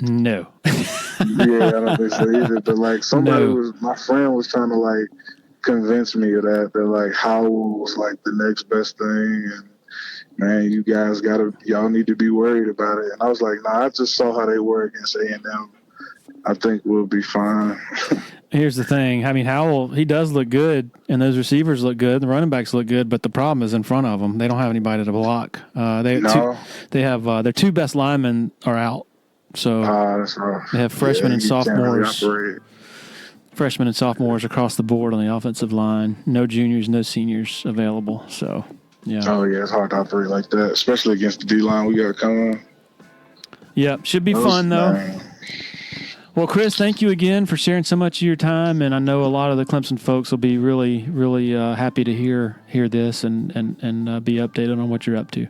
No. Yeah, I don't think so either. But, like, my friend was trying to, like, convince me of that like, Howell was, like, the next best thing. And, man, you guys y'all need to be worried about it. And I was like, nah, I just saw how they were against A&M. I think we'll be fine. Here's the thing. I mean, Howell, he does look good, and those receivers look good. The running backs look good, but the problem is in front of them. They don't have anybody to block. Their two best linemen are out. So that's rough. They have freshmen and sophomores. Freshmen and sophomores across the board on the offensive line. No juniors, no seniors available. So, yeah. Oh, yeah, it's hard to operate like that, especially against the D-line we got coming. Yeah, should be fun, though. Man. Well, Chris, thank you again for sharing so much of your time, and I know a lot of the Clemson folks will be really, really happy to hear this and be updated on what you're up to.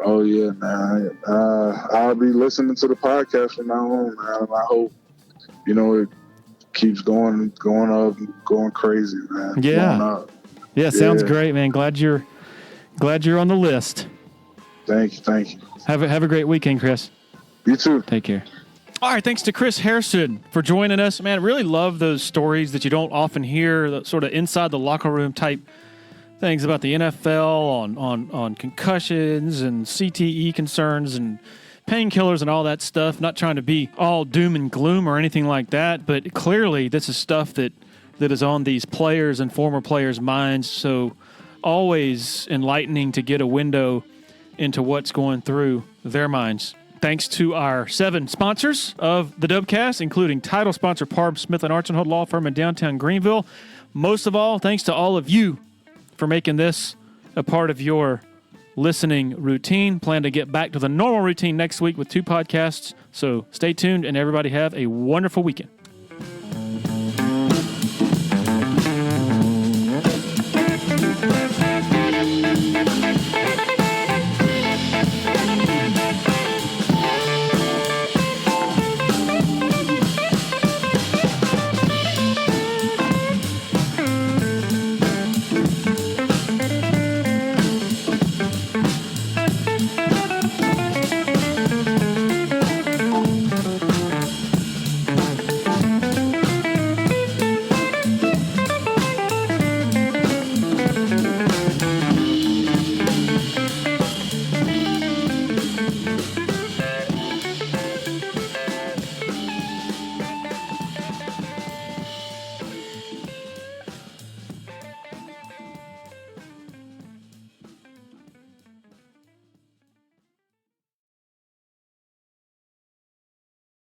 Oh, yeah, man. I'll be listening to the podcast from now on, man. And I hope, it keeps going up, going crazy, man. Yeah, sounds great, man. Glad you're on the list. Thank you. Have a great weekend, Chris. You too. Take care. All right, thanks to Chris Hairston for joining us. Man, I really love those stories that you don't often hear, the sort of inside the locker room type things about the NFL on concussions and CTE concerns and painkillers and all that stuff. Not trying to be all doom and gloom or anything like that, but clearly this is stuff that is on these players and former players' minds. So always enlightening to get a window into what's going through their minds. Thanks to our 7 sponsors of the Dubcast, including title sponsor Parb Smith & Archenhold Law Firm in downtown Greenville. Most of all, thanks to all of you for making this a part of your listening routine. Plan to get back to the normal routine next week with 2 podcasts. So stay tuned, and everybody have a wonderful weekend.